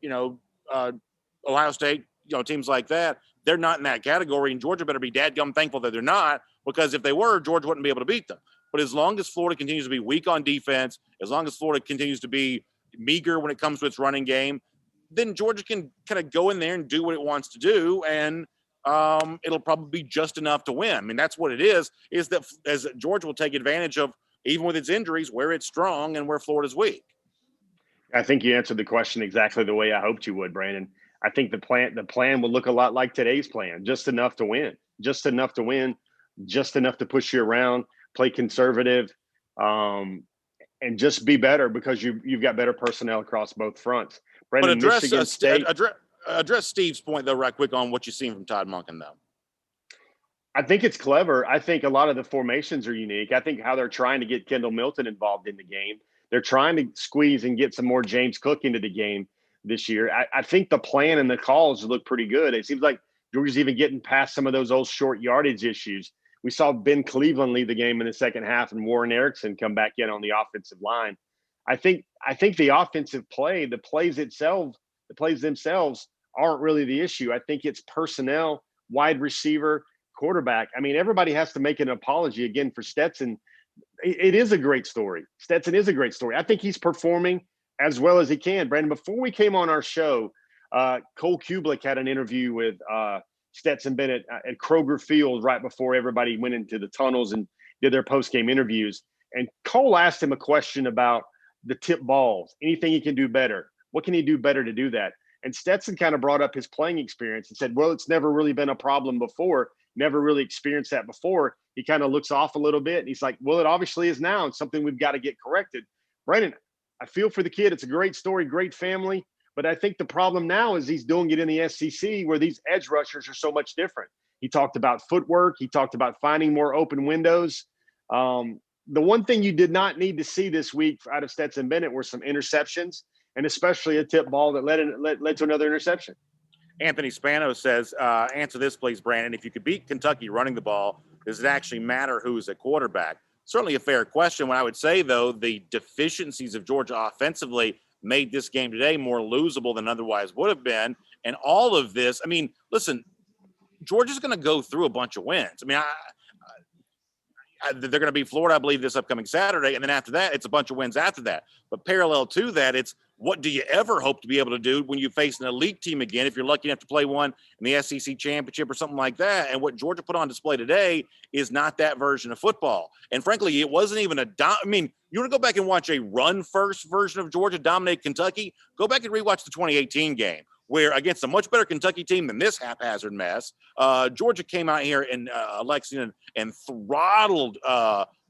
Ohio State, teams like that. They're not in that category, and Georgia better be dadgum thankful that they're not, because if they were, Georgia wouldn't be able to beat them. But as long as Florida continues to be weak on defense, as long as Florida continues to be meager when it comes to its running game, then Georgia can kind of go in there and do what it wants to do, and it'll probably be just enough to win. I mean, that's what it is that as Georgia will take advantage of, even with its injuries, where it's strong and where Florida's weak. I think you answered the question exactly the way I hoped you would, Brandon. I think the plan will look a lot like today's plan, just enough to win, just enough to push you around, play conservative, and just be better, because you've got better personnel across both fronts. Brandon, but address Steve's point, though, right quick, on what you've seen from Todd Monken, though. I think it's clever. I think a lot of the formations are unique. I think how they're trying to get Kendall Milton involved in the game. They're trying to squeeze and get some more James Cook into the game this year. I think the plan and the calls look pretty good. It seems like Georgia's even getting past some of those old short yardage issues. We saw Ben Cleveland lead the game in the second half and Warren Erickson come back in on the offensive line. I think the offensive play, the plays themselves aren't really the issue. I think it's personnel, wide receiver, quarterback. I mean, everybody has to make an apology again for Stetson it is a great story. Stetson is a great story. I think he's performing as well as he can. Brandon, before we came on our show, Cole Kubelik had an interview with Stetson Bennett at Kroger Field right before everybody went into the tunnels and did their post-game interviews. And Cole asked him a question about the tip balls, anything he can do better. What can he do better to do that? And Stetson kind of brought up his playing experience and said, well, it's never really been a problem before, never really experienced that before. He kind of looks off a little bit and he's like, well, it obviously is now. It's something we've got to get corrected. Brandon, I feel for the kid. It's a great story, great family. But I think the problem now is he's doing it in the SEC where these edge rushers are so much different. He talked about footwork. He talked about finding more open windows. The one thing you did not need to see this week out of Stetson Bennett were some interceptions, and especially a tip ball that led to another interception. Anthony Spano says, answer this, please, Brandon. If you could beat Kentucky running the ball, does it actually matter who's at quarterback? Certainly a fair question. What I would say, though, the deficiencies of Georgia offensively made this game today more losable than otherwise would have been. And all of this, I mean, listen, Georgia's going to go through a bunch of wins. I mean, they're going to beat Florida, I believe, this upcoming Saturday. And then after that, it's a bunch of wins after that. But parallel to that, it's what do you ever hope to be able to do when you face an elite team again, if you're lucky enough to play one in the SEC championship or something like that. And what Georgia put on display today is not that version of football. And frankly, it wasn't even you want to go back and watch a run-first version of Georgia dominate Kentucky? Go back and rewatch the 2018 game, where against a much better Kentucky team than this haphazard mess, Georgia came out here in Lexington and throttled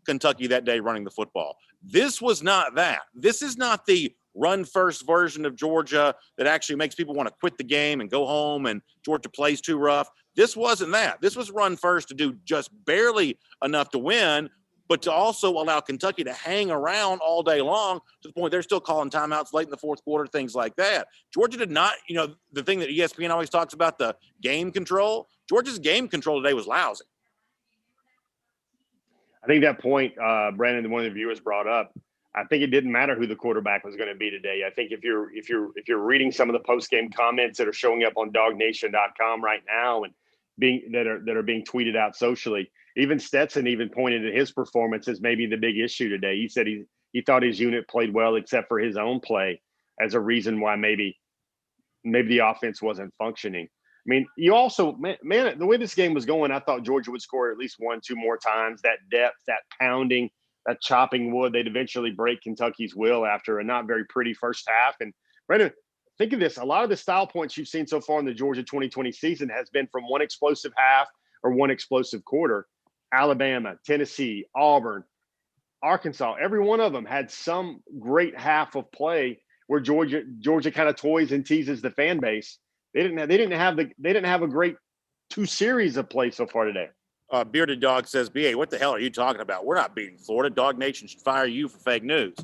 Kentucky that day running the football. This was not that. This is not the run-first version of Georgia that actually makes people want to quit the game and go home and Georgia plays too rough. This wasn't that. This was run first to do just barely enough to win, but to also allow Kentucky to hang around all day long to the point they're still calling timeouts late in the fourth quarter, things like that. Georgia did not, the thing that ESPN always talks about, the game control, Georgia's game control today was lousy. I think that point, Brandon, one of the viewers brought up, I think it didn't matter who the quarterback was going to be today. I think if you're reading some of the post-game comments that are showing up on DawgNation.com right now and that are being tweeted out socially, even Stetson even pointed at his performance as maybe the big issue today. He said he thought his unit played well except for his own play as a reason why maybe the offense wasn't functioning. I mean, you also, man, the way this game was going, I thought Georgia would score at least 1-2 more times. That depth, that pounding, that chopping wood, they'd eventually break Kentucky's will after a not very pretty first half. And Brandon, think of this. A lot of the style points you've seen so far in the Georgia 2020 season has been from one explosive half or one explosive quarter. Alabama, Tennessee, Auburn, Arkansas, every one of them had some great half of play where Georgia kind of toys and teases the fan base. They didn't have a great two series of play so far today. Bearded Dog says, BA, what the hell are you talking about? We're not beating Florida. Dog Nation should fire you for fake news.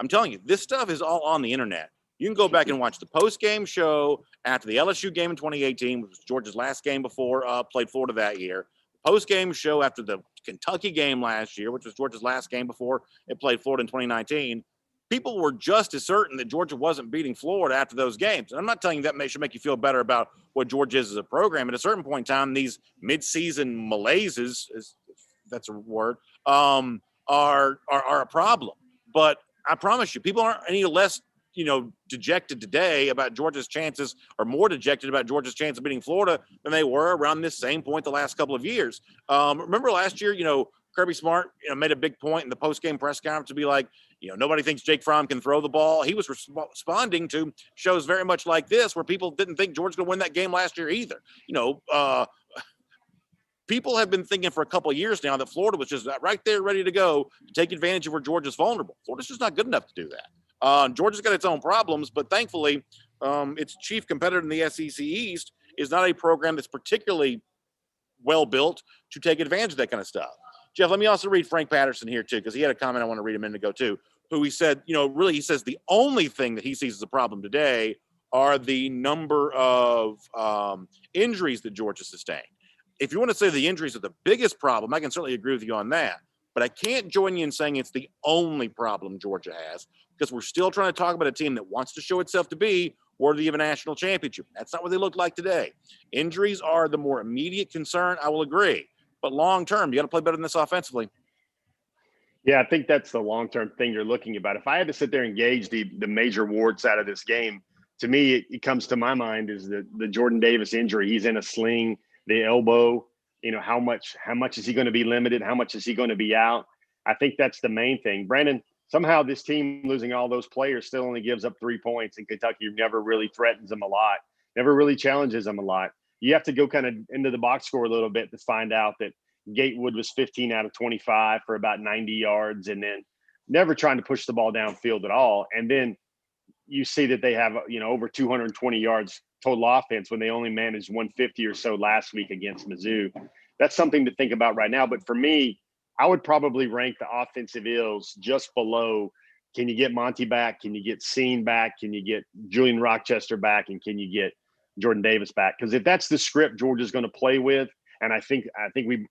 I'm telling you, this stuff is all on the internet. You can go back and watch the post-game show after the LSU game in 2018, which was Georgia's last game before played Florida that year. Post-game show after the Kentucky game last year, which was Georgia's last game before it played Florida in 2019. People were just as certain that Georgia wasn't beating Florida after those games. And I'm not telling you that should make you feel better about what Georgia is as a program. At a certain point in time, these mid-season malaises, if that's a word, are a problem. But I promise you, people aren't any less, dejected today about Georgia's chances, or more dejected about Georgia's chance of beating Florida than they were around this same point the last couple of years. Remember last year, Kirby Smart made a big point in the post-game press conference to be like, nobody thinks Jake Fromm can throw the ball. He was responding to shows very much like this where people didn't think Georgia could win that game last year either. People have been thinking for a couple of years now that Florida was just right there ready to go to take advantage of where Georgia's vulnerable. Florida's just not good enough to do that. Georgia's got its own problems, but thankfully its chief competitor in the SEC East is not a program that's particularly well built to take advantage of that kind of stuff. Jeff, let me also read Frank Patterson here too, because he had a comment I want to read a minute ago too, who he said, he says the only thing that he sees as a problem today are the number of injuries that Georgia sustained. If you want to say the injuries are the biggest problem, I can certainly agree with you on that. But I can't join you in saying it's the only problem Georgia has, because we're still trying to talk about a team that wants to show itself to be worthy of a national championship. That's not what they look like today. Injuries are the more immediate concern, I will agree. But long term, you got to play better than this offensively. Yeah, I think that's the long-term thing you're looking about. If I had to sit there and gauge the major warts out of this game, to me, it comes to my mind is the Jordan Davis injury. He's in a sling, the elbow. How much is he going to be limited? How much is he going to be out? I think that's the main thing. Brandon, somehow this team losing all those players still only gives up 3 points, and Kentucky never really threatens them a lot, never really challenges them a lot. You have to go kind of into the box score a little bit to find out that Gatewood was 15 out of 25 for about 90 yards, and then never trying to push the ball downfield at all. And then you see that they have, over 220 yards total offense when they only managed 150 or so last week against Mizzou. That's something to think about right now. But for me, I would probably rank the offensive ills just below. Can you get Monty back? Can you get Scene back? Can you get Julian Rochester back? And can you get Jordan Davis back? Because if that's the script Georgia's going to play with, and I think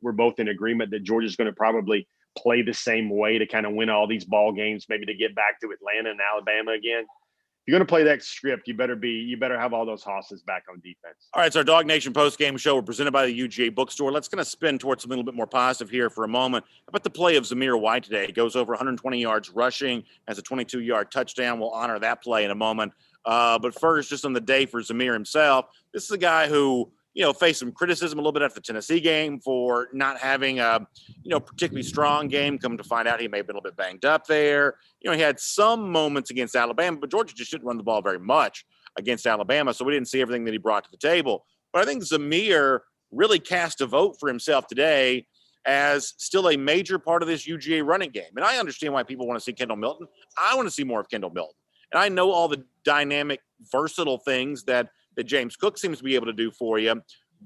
we're both in agreement that Georgia's going to probably play the same way to kind of win all these ball games, maybe to get back to Atlanta and Alabama again. If you're going to play that script, you better have all those hosses back on defense. All right, it's our Dog Nation post-game show. We're presented by the UGA bookstore. Let's kind of spin towards something a little bit more positive here for a moment. How about the play of Zamir White today? He goes over 120 yards rushing, has a 22-yard touchdown. We'll honor that play in a moment. But first, just on the day for Zamir himself, this is a guy who, faced some criticism a little bit after the Tennessee game for not having a, particularly strong game. Come to find out, he may have been a little bit banged up there. He had some moments against Alabama, but Georgia just didn't run the ball very much against Alabama, so we didn't see everything that he brought to the table. But I think Zamir really cast a vote for himself today as still a major part of this UGA running game. And I understand why people want to see Kendall Milton. I want to see more of Kendall Milton. And I know all the dynamic, versatile things that James Cook seems to be able to do for you.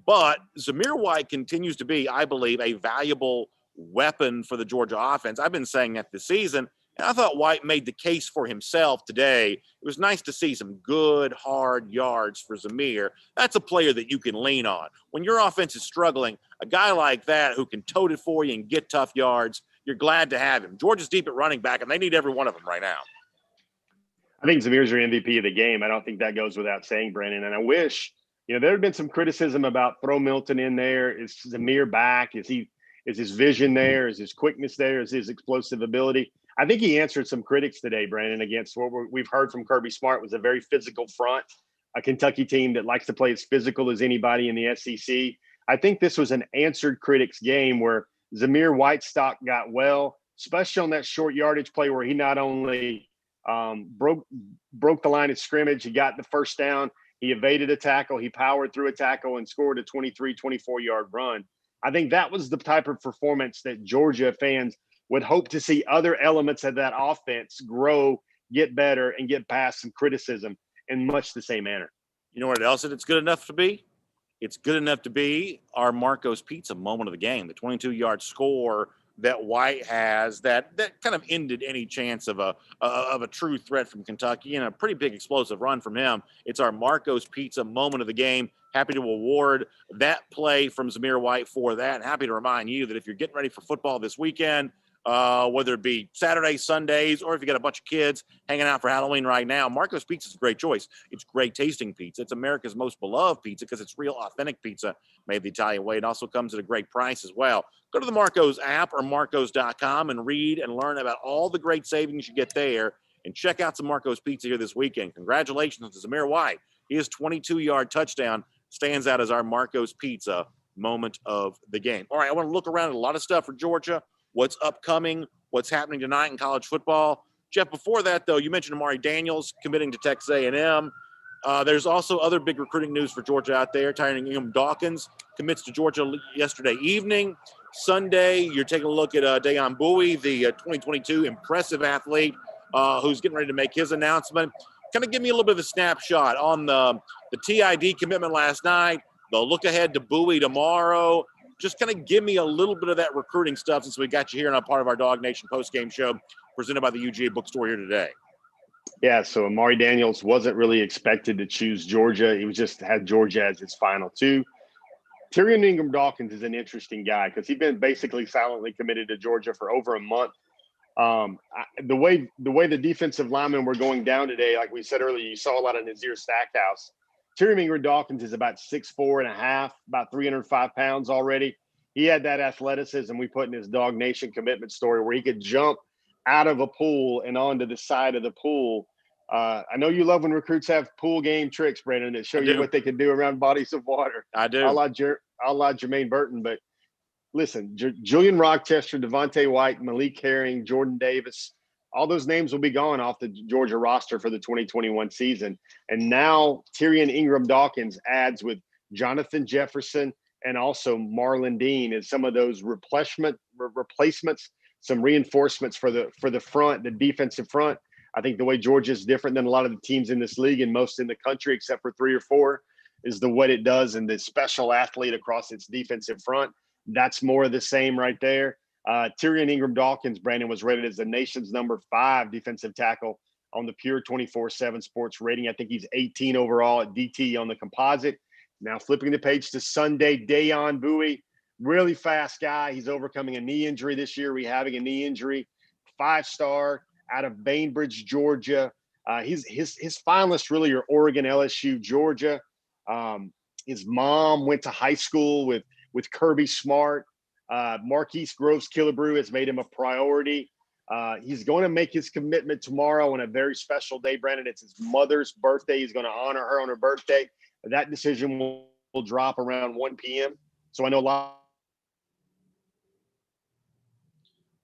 But Zamir White continues to be, I believe, a valuable weapon for the Georgia offense. I've been saying that this season, and I thought White made the case for himself today. It was nice to see some good, hard yards for Zamir. That's a player that you can lean on. When your offense is struggling, a guy like that who can tote it for you and get tough yards, you're glad to have him. Georgia's deep at running back, and they need every one of them right now. I think Zamir's your MVP of the game. I don't think that goes without saying, Brandon. And I wish, there had been some criticism about throw Milton in there. Is Zamir back? Is his vision there? Is his quickness there? Is his explosive ability? I think he answered some critics today, Brandon, against what we've heard from Kirby Smart was a very physical front, a Kentucky team that likes to play as physical as anybody in the SEC. I think this was an answered critics game where Zamir White's stock got well, especially on that short yardage play where he not only broke the line of scrimmage. He got the first down. He evaded a tackle. He powered through a tackle and scored a 23, 24-yard run. I think that was the type of performance that Georgia fans would hope to see other elements of that offense grow, get better, and get past some criticism in much the same manner. You know what else it's good enough to be? It's good enough to be our Marco's Pizza moment of the game, the 22-yard score that White has that kind of ended any chance of a true threat from Kentucky and a pretty big explosive run from him. It's our Marco's Pizza moment of the game. Happy to award that play from Zamir White for that. And happy to remind you that if you're getting ready for football this weekend, whether it be Saturdays, Sundays, or if you got a bunch of kids hanging out for Halloween right now, Marco's Pizza is a great choice. It's great tasting pizza. It's America's most beloved pizza because it's real authentic pizza made the Italian way. It also comes at a great price as well. Go to the Marco's app or marcos.com and read and learn about all the great savings you get there and check out some Marco's Pizza here this weekend. Congratulations to Zamir White. His 22-yard touchdown stands out as our Marco's Pizza moment of the game. All right, I want to look around at a lot of stuff for Georgia. What's upcoming, what's happening tonight in college football. Jeff, before that, though, you mentioned Amari Daniels committing to Texas A&M. There's also other big recruiting news for Georgia out there. Tyron Ingham-Dawkins commits to Georgia yesterday evening. Sunday, you're taking a look at Dayon Bowie, the 2022 impressive athlete who's getting ready to make his announcement. Kind of give me a little bit of a snapshot on the TID commitment last night, the look ahead to Bowie tomorrow. Just kind of give me a little bit of that recruiting stuff since we got you here on a part of our Dog Nation postgame show presented by the UGA bookstore here today. Yeah, so Amari Daniels wasn't really expected to choose Georgia. He was just had Georgia as his final two. Tyrion Ingham-Dawkins is an interesting guy because he's been basically silently committed to Georgia for over a month. The way the defensive linemen were going down today, like we said earlier, you saw a lot of Nazir Stackhouse. Tyrion Ingham-Dawkins is about 6'4.5", about 305 pounds already. he had that athleticism we put in his Dog Nation commitment story where he could jump out of a pool and onto the side of the pool. I know you love when recruits have pool game tricks, Brandon, that show you what they can do around bodies of water. I do. A la Jermaine Burton. But listen, Julian Rochester, Devontae White, Malik Herring, Jordan Davis, all those names will be gone off the Georgia roster for the 2021 season. And now Tyrion Ingram Dawkins adds with Jonathan Jefferson and also Marlon Dean as some of those replacements, some reinforcements for the front, the defensive front. I think the way Georgia is different than a lot of the teams in this league and most in the country, except for 3 or 4, is the what it does and the special athlete across its defensive front. That's more of the same right there. Tyrion Ingram Dawkins, Brandon, was rated as the nation's number 5 defensive tackle on the Pure 24/7 Sports rating. I think he's 18 overall at DT on the composite. Now flipping the page to Sunday, Dayon Bowie, really fast guy. He's overcoming a knee injury this year, rehabbing a knee injury. 5-star out of Bainbridge, Georgia. His finalists really are Oregon, LSU, Georgia. His mom went to high school with Kirby Smart. Marquise Groves Killebrew has made him a priority. He's going to make his commitment tomorrow on a very special day, Brandon. It's his mother's birthday. He's going to honor her on her birthday. That decision will drop around 1 p.m. So I know a lot.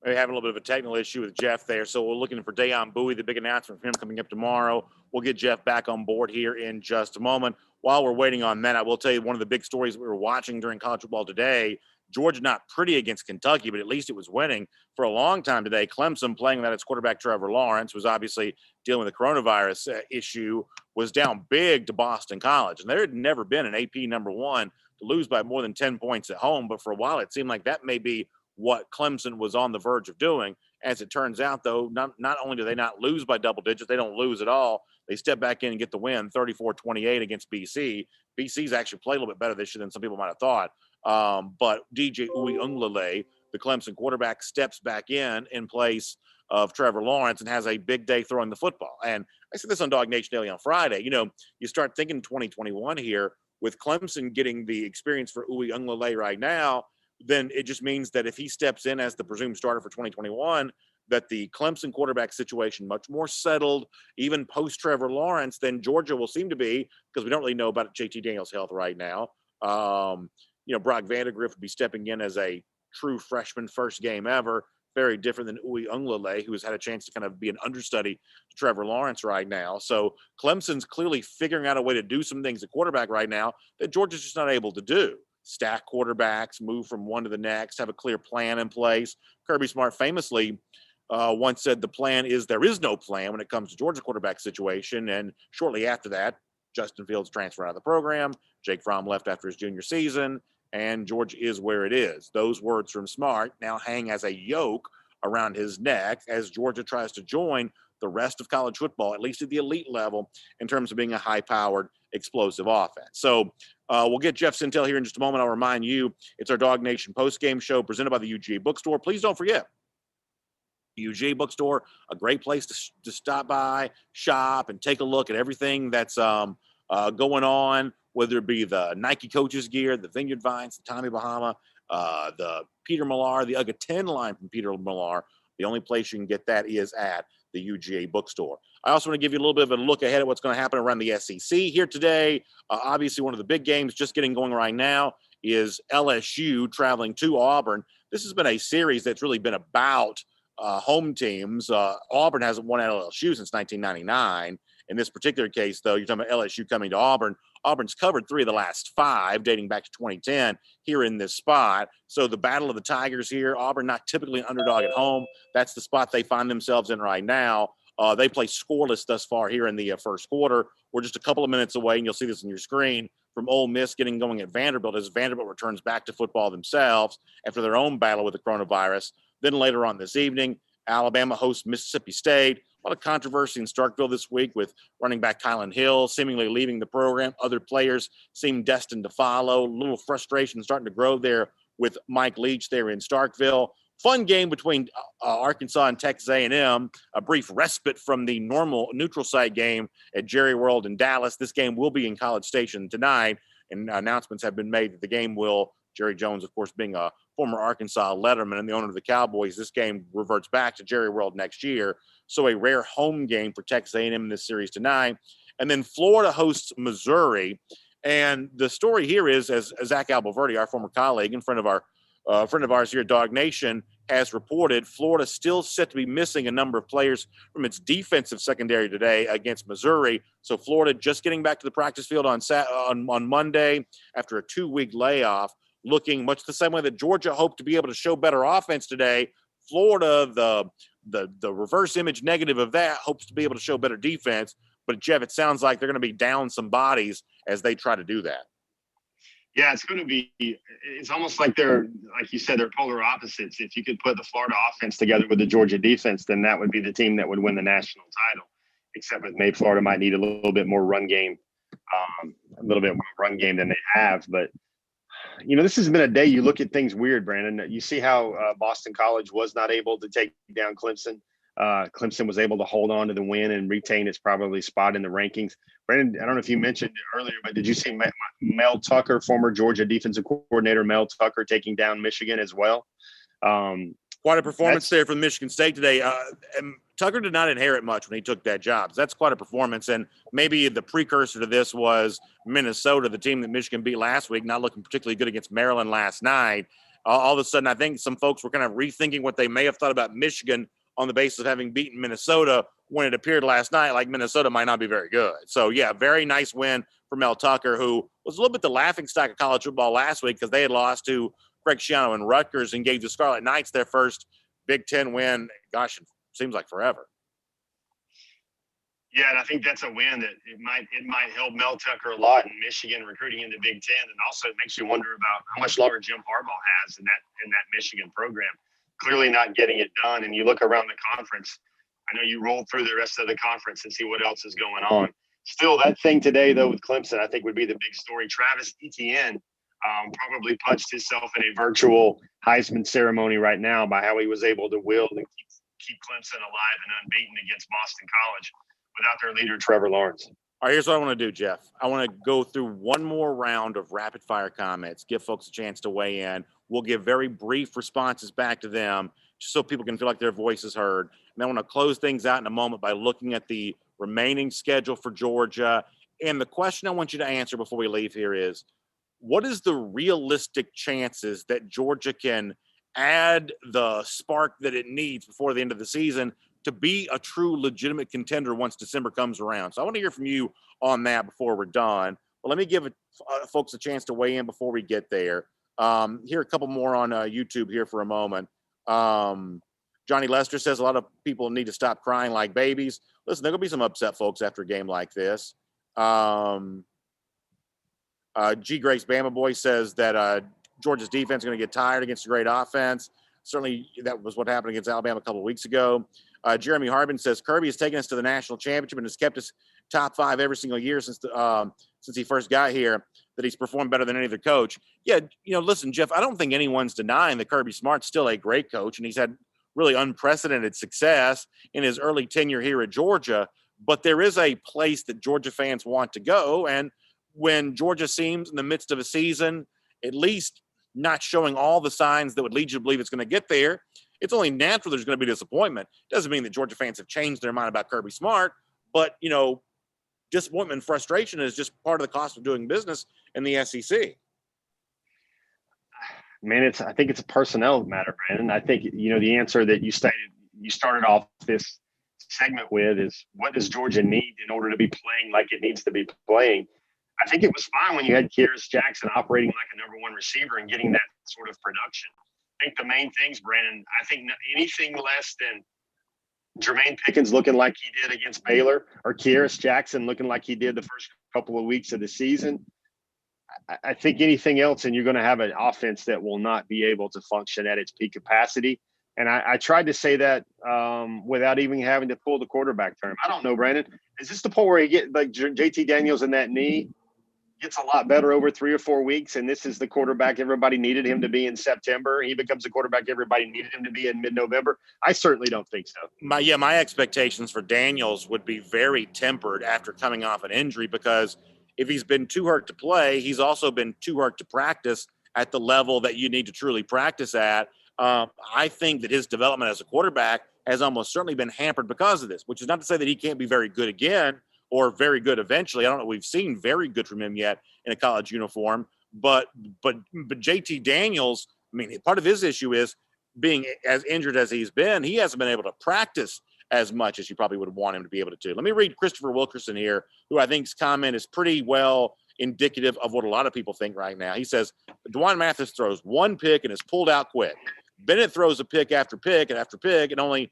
We're having a little bit of a technical issue with Jeff there. So we're looking for Dayon Bowie, the big announcement from him coming up tomorrow. We'll get Jeff back on board here in just a moment. While we're waiting on that, I will tell you one of the big stories we were watching during college football today. Georgia not pretty against Kentucky, but at least it was winning for a long time today. Clemson, playing without its quarterback Trevor Lawrence, was obviously dealing with the coronavirus issue, was down big to Boston College. And there had never been an AP number 1 to lose by more than 10 points at home. But for a while, it seemed like that may be what Clemson was on the verge of doing. As it turns out, though, not only do they not lose by double digits, they don't lose at all. They step back in and get the win, 34-28 against BC. BC's actually played a little bit better this year than some people might have thought. But DJ Uiagalelei, the Clemson quarterback, steps back in place of Trevor Lawrence and has a big day throwing the football. And I said this on Dog Nation Daily on Friday. You start thinking 2021 here with Clemson getting the experience for Uiagalelei right now, then it just means that if he steps in as the presumed starter for 2021, that the Clemson quarterback situation much more settled, even post Trevor Lawrence, than Georgia will seem to be, because we don't really know about JT Daniels' health right now. Brock Vandagriff would be stepping in as a true freshman, first game ever. Very different than Uiagalelei, who has had a chance to kind of be an understudy to Trevor Lawrence right now. So Clemson's clearly figuring out a way to do some things at quarterback right now that Georgia's just not able to do. Stack quarterbacks, move from one to the next, have a clear plan in place. Kirby Smart famously once said the plan is there is no plan when it comes to Georgia quarterback situation. And shortly after that, Justin Fields transferred out of the program. Jake Fromm left after his junior season, and Georgia is where it is. Those words from Smart now hang as a yoke around his neck as Georgia tries to join the rest of college football, at least at the elite level, in terms of being a high-powered, explosive offense. So we'll get Jeff Sintel here in just a moment. I'll remind you, it's our Dog Nation post-game show presented by the UGA Bookstore. Please don't forget, UGA Bookstore, a great place to stop by, shop, and take a look at everything that's going on, whether it be the Nike coaches gear, the Vineyard Vines, the Tommy Bahama, the Peter Millar, the UGA 10 line from Peter Millar. The only place you can get that is at the UGA Bookstore. I also want to give you a little bit of a look ahead at what's going to happen around the SEC here today. Obviously, one of the big games just getting going right now is LSU traveling to Auburn. This has been a series that's really been about home teams. Auburn hasn't won at LSU since 1999. In this particular case, though, you're talking about LSU coming to Auburn. Auburn's covered 3 of the last 5, dating back to 2010, here in this spot. So the battle of the Tigers here, Auburn not typically an underdog at home. That's the spot they find themselves in right now. They play scoreless thus far here in the first quarter. We're just a couple of minutes away, and you'll see this on your screen, from Ole Miss getting going at Vanderbilt as Vanderbilt returns back to football themselves after their own battle with the coronavirus. Then later on this evening, Alabama hosts Mississippi State. A lot of controversy in Starkville this week with running back Kylan Hill seemingly leaving the program. Other players seem destined to follow. A little frustration starting to grow there with Mike Leach there in Starkville. Fun game between Arkansas and Texas A&M. A brief respite from the normal neutral site game at Jerry World in Dallas. This game will be in College Station tonight, and announcements have been made that the game will Jerry Jones, of course, being a former Arkansas letterman and the owner of the Cowboys. This game reverts back to Jerry World next year. So a rare home game for Texas A&M in this series tonight. And then Florida hosts Missouri. And the story here is, as Zach Alberverdi, our former colleague and friend of ours here at Dog Nation, has reported, Florida still set to be missing a number of players from its defensive secondary today against Missouri. So Florida just getting back to the practice field on Monday after a 2-week layoff, looking much the same way that Georgia hoped to be able to show better offense today. Florida, the reverse image negative of that, hopes to be able to show better defense. But Jeff, it sounds like they're going to be down some bodies as they try to do that. Yeah, it's almost like like you said, they're polar opposites. If you could put the Florida offense together with the Georgia defense, then that would be the team that would win the national title. Except with maybe Florida might need a little bit more run game, than they have. But, this has been a day you look at things weird, Brandon. You see how Boston College was not able to take down Clemson. Clemson was able to hold on to the win and retain its probably spot in the rankings. Brandon, I don't know if you mentioned it earlier, but did you see Mel Tucker, former Georgia defensive coordinator Mel Tucker, taking down Michigan as well? Quite a performance there from Michigan State today. And Tucker did not inherit much when he took that job. So that's quite a performance. And maybe the precursor to this was Minnesota, the team that Michigan beat last week, not looking particularly good against Maryland last night. All of a sudden, I think some folks were kind of rethinking what they may have thought about Michigan on the basis of having beaten Minnesota when it appeared last night like Minnesota might not be very good. So, yeah, very nice win for Mel Tucker, who was a little bit the laughingstock of college football last week because they had lost to Greg Schiano and Rutgers and gave the Scarlet Knights their first Big Ten win. Gosh, it seems like forever. Yeah, and I think that's a win that it might help Mel Tucker a lot in Michigan recruiting into Big Ten, and also it makes you wonder about how much longer Jim Harbaugh has in that Michigan program. Clearly not getting it done, and you look around the conference. I know you rolled through the rest of the conference and see what else is going on. Still, that thing today, though, with Clemson, I think would be the big story. Travis Etienne probably punched himself in a virtual Heisman ceremony right now by how he was able to wield and keep Clemson alive and unbeaten against Boston College without their leader, Trevor Lawrence. All right, here's what I want to do, Jeff. I want to go through one more round of rapid-fire comments, give folks a chance to weigh in. We'll give very brief responses back to them just so people can feel like their voice is heard. And I want to close things out in a moment by looking at the remaining schedule for Georgia. And the question I want you to answer before we leave here is, what is the realistic chances that Georgia can add the spark that it needs before the end of the season to be a true legitimate contender once December comes around? So I want to hear from you on that before we're done. But let me give folks a chance to weigh in before we get there. Here, a couple more on YouTube here for a moment. Johnny Lester says a lot of people need to stop crying like babies. Listen, there will be some upset folks after a game like this. G. Grace Bama Boy says that Georgia's defense is going to get tired against a great offense. Certainly, that was what happened against Alabama a couple of weeks ago. Jeremy Harbin says Kirby has taken us to the national championship and has kept us top 5 every single year since he first got here, that he's performed better than any other coach. Yeah, listen, Jeff, I don't think anyone's denying that Kirby Smart's still a great coach, and he's had really unprecedented success in his early tenure here at Georgia. But there is a place that Georgia fans want to go, and when Georgia seems in the midst of a season, at least not showing all the signs that would lead you to believe it's going to get there, it's only natural there's going to be disappointment. Doesn't mean that Georgia fans have changed their mind about Kirby Smart, but, disappointment and frustration is just part of the cost of doing business in the SEC. Man, I think it's a personnel matter, Brandon. I think, the answer that you started off this segment with is, what does Georgia need in order to be playing like it needs to be playing? I think it was fine when you had Kearis Jackson operating like a number one receiver and getting that sort of production. I think the main things, Brandon, I think anything less than Jermaine Pickens looking like he did against Baylor or Kearis Jackson looking like he did the first couple of weeks of the season, I think anything else, and you're going to have an offense that will not be able to function at its peak capacity. And I tried to say that without even having to pull the quarterback term. I don't know, Brandon. Is this the point where you get like JT Daniels in that knee gets a lot better over 3 or 4 weeks, and this is the quarterback everybody needed him to be in September? He becomes the quarterback everybody needed him to be in mid-November? I certainly don't think so. My expectations for Daniels would be very tempered after coming off an injury, because if he's been too hurt to play, he's also been too hurt to practice at the level that you need to truly practice at. I think that his development as a quarterback has almost certainly been hampered because of this, which is not to say that he can't be very good again or very good eventually. I don't know. We've seen very good from him yet in a college uniform, but JT Daniels, I mean, part of his issue is being as injured as he's been. He hasn't been able to practice as much as you probably would want him to be able to do. Let me read Christopher Wilkerson here, who I think's comment is pretty well indicative of what a lot of people think right now. He says, Dwan Mathis throws one pick and is pulled out quick. Bennett throws a pick after pick and after pick and only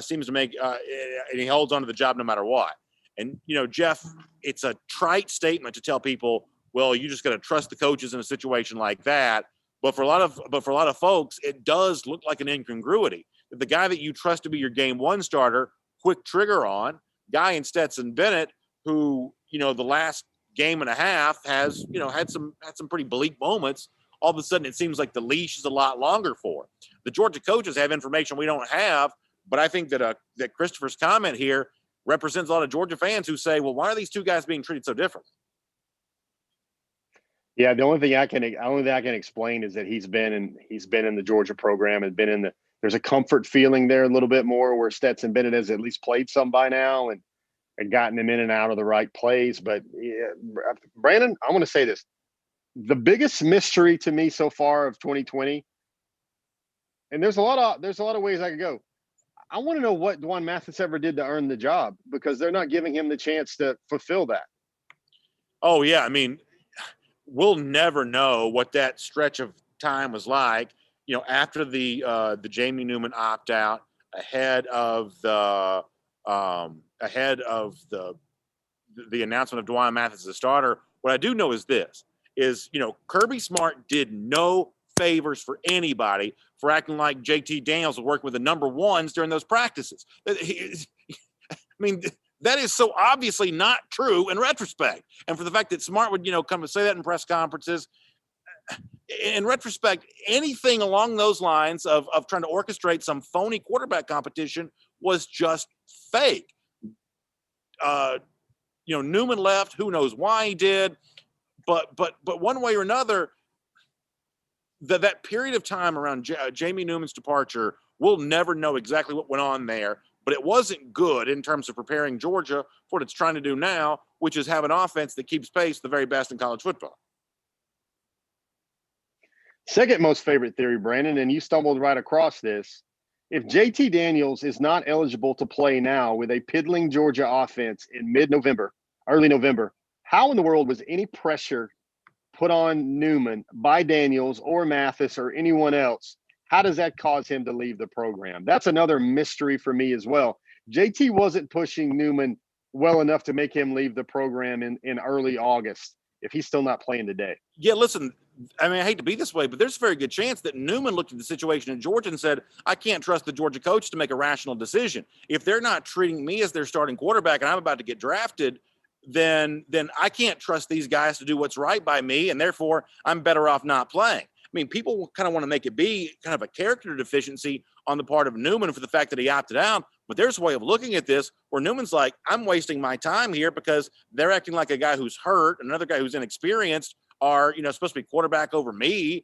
seems to make and he holds on to the job no matter what. And, you know, Jeff, it's a trite statement to tell people, well, you just got to trust the coaches in a situation like that. But for a lot of folks, it does look like an incongruity. That the guy that you trust to be your game one starter, quick trigger on, guy in Stetson Bennett, who, you know, the last game and a half has, you know, had some pretty bleak moments. All of a sudden, it seems like the leash is a lot longer for. The Georgia coaches have information we don't have, but I think that that Christopher's comment here represents a lot of Georgia fans who say, well, why are these two guys being treated so different? Yeah, the only thing I can explain is that he's been in the Georgia program and there's a comfort feeling there a little bit more where Stetson Bennett has at least played some by now and gotten him in and out of the right plays. But yeah, Brandon, I want to say this. The biggest mystery to me so far of 2020, and there's a lot of ways I could go. I want to know what Dwan Mathis ever did to earn the job, because they're not giving him the chance to fulfill that. Oh, yeah. I mean, we'll never know what that stretch of time was like, you know, after the Jamie Newman opt out, ahead of the announcement of Dwan Mathis as a starter. What I do know is this, you know, Kirby Smart did no favors for anybody for acting like JT Daniels would work with the number ones during those practices. I mean, that is so obviously not true in retrospect. And for the fact that Smart would, you know, come and say that in press conferences, in retrospect, anything along those lines of trying to orchestrate some phony quarterback competition was just fake. You know, Newman left. Who knows why he did? But one way or another, that period of time around Jamie Newman's departure, we'll never know exactly what went on there. But it wasn't good in terms of preparing Georgia for what it's trying to do now, which is have an offense that keeps pace the very best in college football. Second most favorite theory, Brandon, and you stumbled right across this. If JT Daniels is not eligible to play now with a piddling Georgia offense in mid-November, early November, how in the world was any pressure put on Newman by Daniels or Mathis or anyone else? How does that cause him to leave the program? That's another mystery for me as well. JT wasn't pushing Newman well enough to make him leave the program in early August if he's still not playing today. Yeah, listen, I mean, I hate to be this way, but there's a very good chance that Newman looked at the situation in Georgia and said, I can't trust the Georgia coach to make a rational decision. If they're not treating me as their starting quarterback and I'm about to get drafted, then I can't trust these guys to do what's right by me, and therefore I'm better off not playing. I mean, people kind of want to make it be kind of a character deficiency on the part of Newman for the fact that he opted out. But there's a way of looking at this where Newman's like, I'm wasting my time here because they're acting like a guy who's hurt, another guy who's inexperienced are, you know, supposed to be quarterback over me.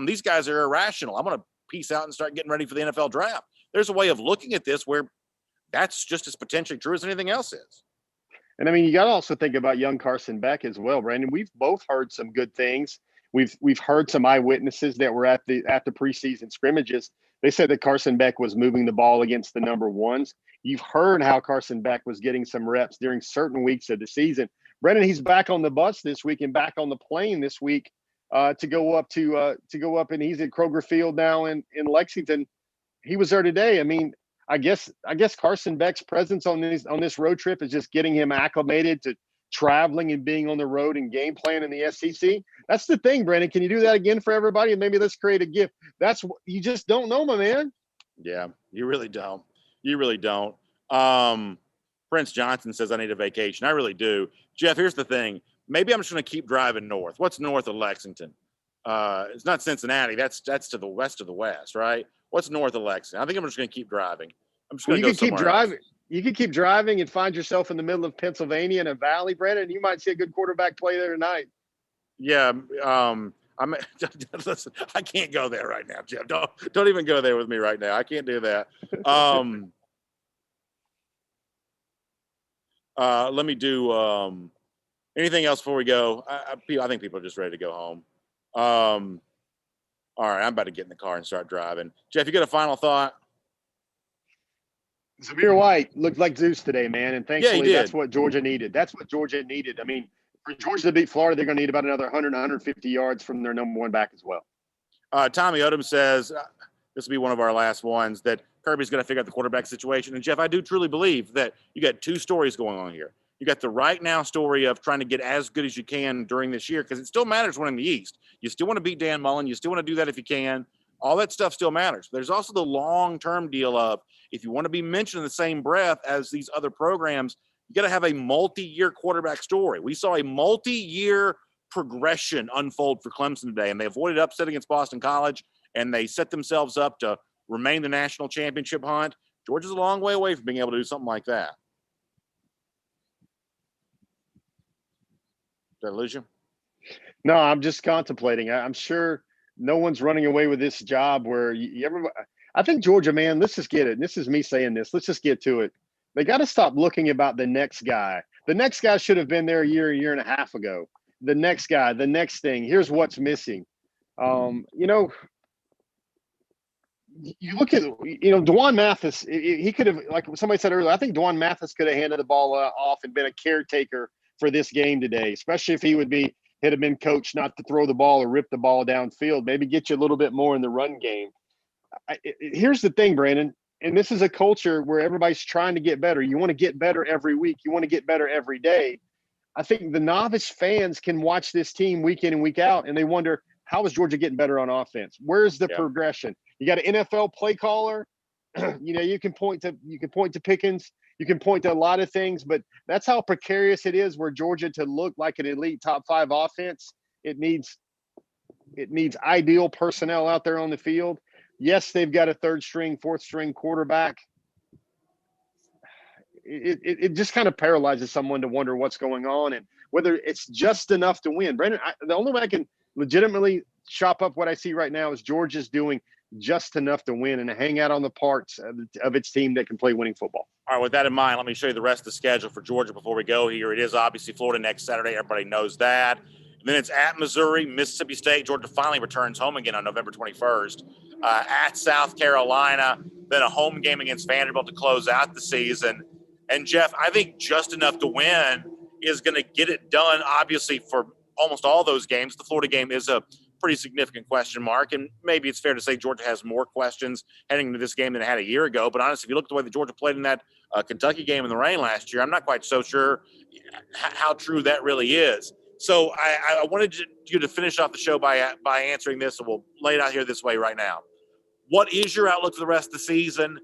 These guys are irrational. I'm going to peace out and start getting ready for the NFL draft. There's a way of looking at this where that's just as potentially true as anything else is. And I mean, you got to also think about young Carson Beck as well, Brandon. We've both heard some good things. We've heard some eyewitnesses that were at the preseason scrimmages. They said that Carson Beck was moving the ball against the number ones. You've heard how Carson Beck was getting some reps during certain weeks of the season. Brandon, he's back on the bus this week and back on the plane this week to go up, and he's at Kroger Field now in Lexington. He was there today. I mean, I guess Carson Beck's presence on this road trip is just getting him acclimated to traveling and being on the road and game plan in the SEC. That's the thing, Brandon. Can you do that again for everybody? And maybe let's create a gift. That's what you just don't know, my man. Yeah, you really don't. You really don't. Prince Johnson says I need a vacation. I really do. Jeff, here's the thing. Maybe I'm just going to keep driving north. What's north of Lexington? It's not Cincinnati. That's to the west of the West, right? What's north of Lexington? I think I'm just going to keep driving. I'm just going to go somewhere else. You can keep driving and find yourself in the middle of Pennsylvania in a valley, Brandon. You might see a good quarterback play there tonight. Yeah, Listen, I can't go there right now, Jeff. Don't even go there with me right now. I can't do that. Let me do anything else before we go. I think people are just ready to go home. All right, I'm about to get in the car and start driving. Jeff, you got a final thought? Zamir White looked like Zeus today, man, and thankfully that's what Georgia needed. I mean, for Georgia to beat Florida, they're going to need about another 100, 150 yards from their number one back as well. Tommy Odom says, this will be one of our last ones, that Kirby's going to figure out the quarterback situation. And, Jeff, I do truly believe that you got two stories going on here. You got the right now story of trying to get as good as you can during this year, because it still matters winning the East. You still want to beat Dan Mullen. You still want to do that if you can. All that stuff still matters. There's also the long-term deal of, if you want to be mentioned in the same breath as these other programs, you got to have a multi-year quarterback story. We saw a multi-year progression unfold for Clemson today, and they avoided upset against Boston College, and they set themselves up to remain the national championship hunt. Georgia's a long way away from being able to do something like that. Did I lose you? No, I'm just contemplating. I'm sure no one's running away with this job where I think Georgia, man, let's just get it. And this is me saying this. Let's just get to it. They got to stop looking about the next guy. The next guy should have been there a year and a half ago. The next guy, the next thing. Here's what's missing. You look at, Dwan Mathis, he could have, like somebody said earlier, I think Dwan Mathis could have handed the ball off and been a caretaker for this game today, especially if he had been coached not to throw the ball or rip the ball downfield, maybe get you a little bit more in the run game. Here's the thing, Brandon, and this is a culture where everybody's trying to get better. You want to get better every week. You want to get better every day. I think the novice fans can watch this team week in and week out, and they wonder, how is Georgia getting better on offense? Where's the progression? You got an NFL play caller. You can point to Pickens. You can point to a lot of things, but that's how precarious it is where Georgia, to look like an elite top 5 offense, it needs ideal personnel out there on the field. Yes, they've got a 3rd string, 4th string quarterback. It just kind of paralyzes someone to wonder what's going on and whether it's just enough to win. Brandon, the only way I can legitimately chop up what I see right now is Georgia's doing just enough to win and hang out on the parts of its team that can play winning football. All right, with that in mind, let me show you the rest of the schedule for Georgia before we go here. It is obviously Florida next Saturday. Everybody knows that. And then it's at Missouri, Mississippi State. Georgia finally returns home again on November 21st. At South Carolina, then a home game against Vanderbilt to close out the season. And, Jeff, I think just enough to win is going to get it done, obviously, for almost all those games. The Florida game is a pretty significant question mark, and maybe it's fair to say Georgia has more questions heading into this game than it had a year ago. But honestly, if you look at the way that Georgia played in that Kentucky game in the rain last year, I'm not quite so sure how true that really is. So I wanted you to finish off the show by answering this, and we'll lay it out here this way right now. What is your outlook for the rest of the season?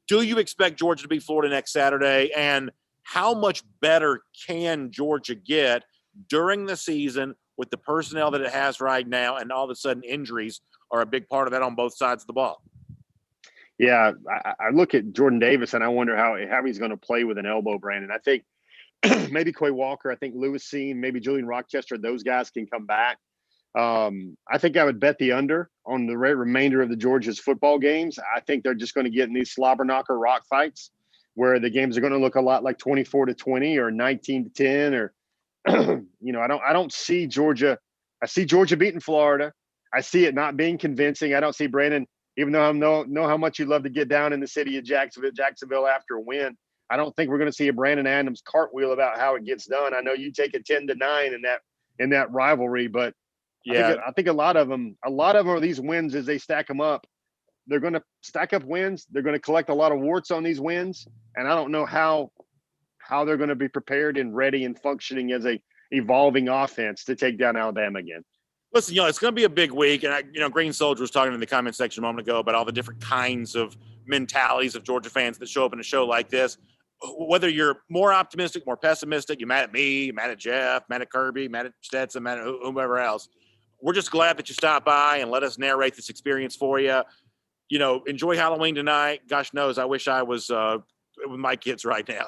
Do you expect Georgia to beat Florida next Saturday? And how much better can Georgia get during the season with the personnel that it has right now, and all of a sudden injuries are a big part of that on both sides of the ball? Yeah, I look at Jordan Davis, and I wonder how he's going to play with an elbow, Brandon. I think maybe Quay Walker, I think Lewis Seam, maybe Julian Rochester, those guys can come back. I think I would bet the under on the remainder of the Georgia's football games. I think they're just going to get in these slobber knocker rock fights where the games are going to look a lot like 24-20 or 19-10 or I don't see Georgia. I see Georgia beating Florida. I see it not being convincing. I don't see Brandon, even though I know how much you love to get down in the city of Jacksonville after a win. I don't think we're going to see a Brandon Adams cartwheel about how it gets done. I know you take a 10-9 in that rivalry, but yeah, I think a lot of them are these wins as they stack them up. They're going to stack up wins. They're going to collect a lot of warts on these wins, and I don't know how they're going to be prepared and ready and functioning as a evolving offense to take down Alabama again. Listen, it's going to be a big week. And, Green Soldier was talking in the comment section a moment ago about all the different kinds of mentalities of Georgia fans that show up in a show like this. Whether you're more optimistic, more pessimistic, you're mad at me, mad at Jeff, mad at Kirby, mad at Stetson, mad at whomever else. We're just glad that you stopped by and let us narrate this experience for you. Enjoy Halloween tonight. Gosh knows, I wish I was with my kids right now.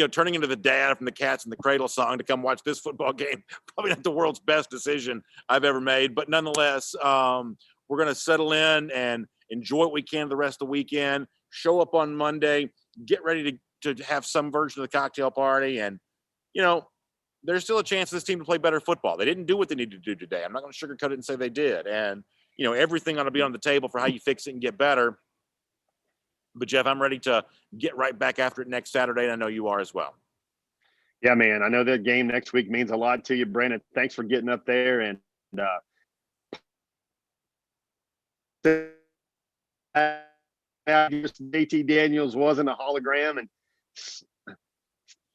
Turning into the dad from the Cats in the Cradle song to come watch this football game, probably not the world's best decision I've ever made. But nonetheless, we're going to settle in and enjoy what we can the rest of the weekend, show up on Monday, get ready to have some version of the cocktail party. And, there's still a chance for this team to play better football. They didn't do what they needed to do today. I'm not going to sugarcoat it and say they did. And, everything ought to be on the table for how you fix it and get better. But, Jeff, I'm ready to get right back after it next Saturday, and I know you are as well. Yeah, man. I know that game next week means a lot to you, Brandon. Thanks for getting up there. And JT Daniels wasn't a hologram, and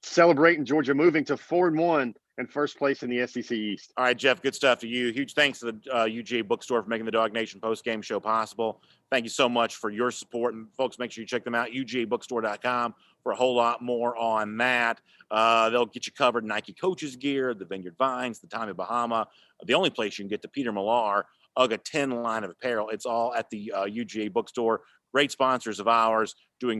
celebrating Georgia moving to 4-1 and first place in the SEC East. All right, Jeff, good stuff to you. Huge thanks to the UGA Bookstore for making the Dog Nation post-game show possible. Thank you so much for your support. And, folks, make sure you check them out, UGAbookstore.com, for a whole lot more on that. They'll get you covered Nike coaches gear, the Vineyard Vines, the Tommy Bahama. The only place you can get the Peter Millar UGA 10 line of apparel. It's all at the UGA Bookstore. Great sponsors of ours,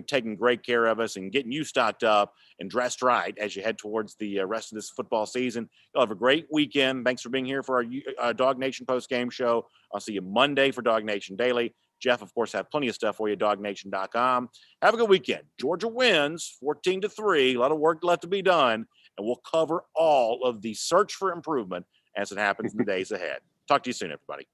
taking great care of us and getting you stocked up and dressed right as you head towards the rest of this football season. You'll have a great weekend. Thanks for being here for our Dog Nation post-game show. I'll see you Monday for Dog Nation Daily. Jeff, of course, have plenty of stuff for you at dognation.com. Have a good weekend. Georgia wins 14-3. A lot of work left to be done, and we'll cover all of the search for improvement as it happens in the days ahead. Talk to you soon, everybody.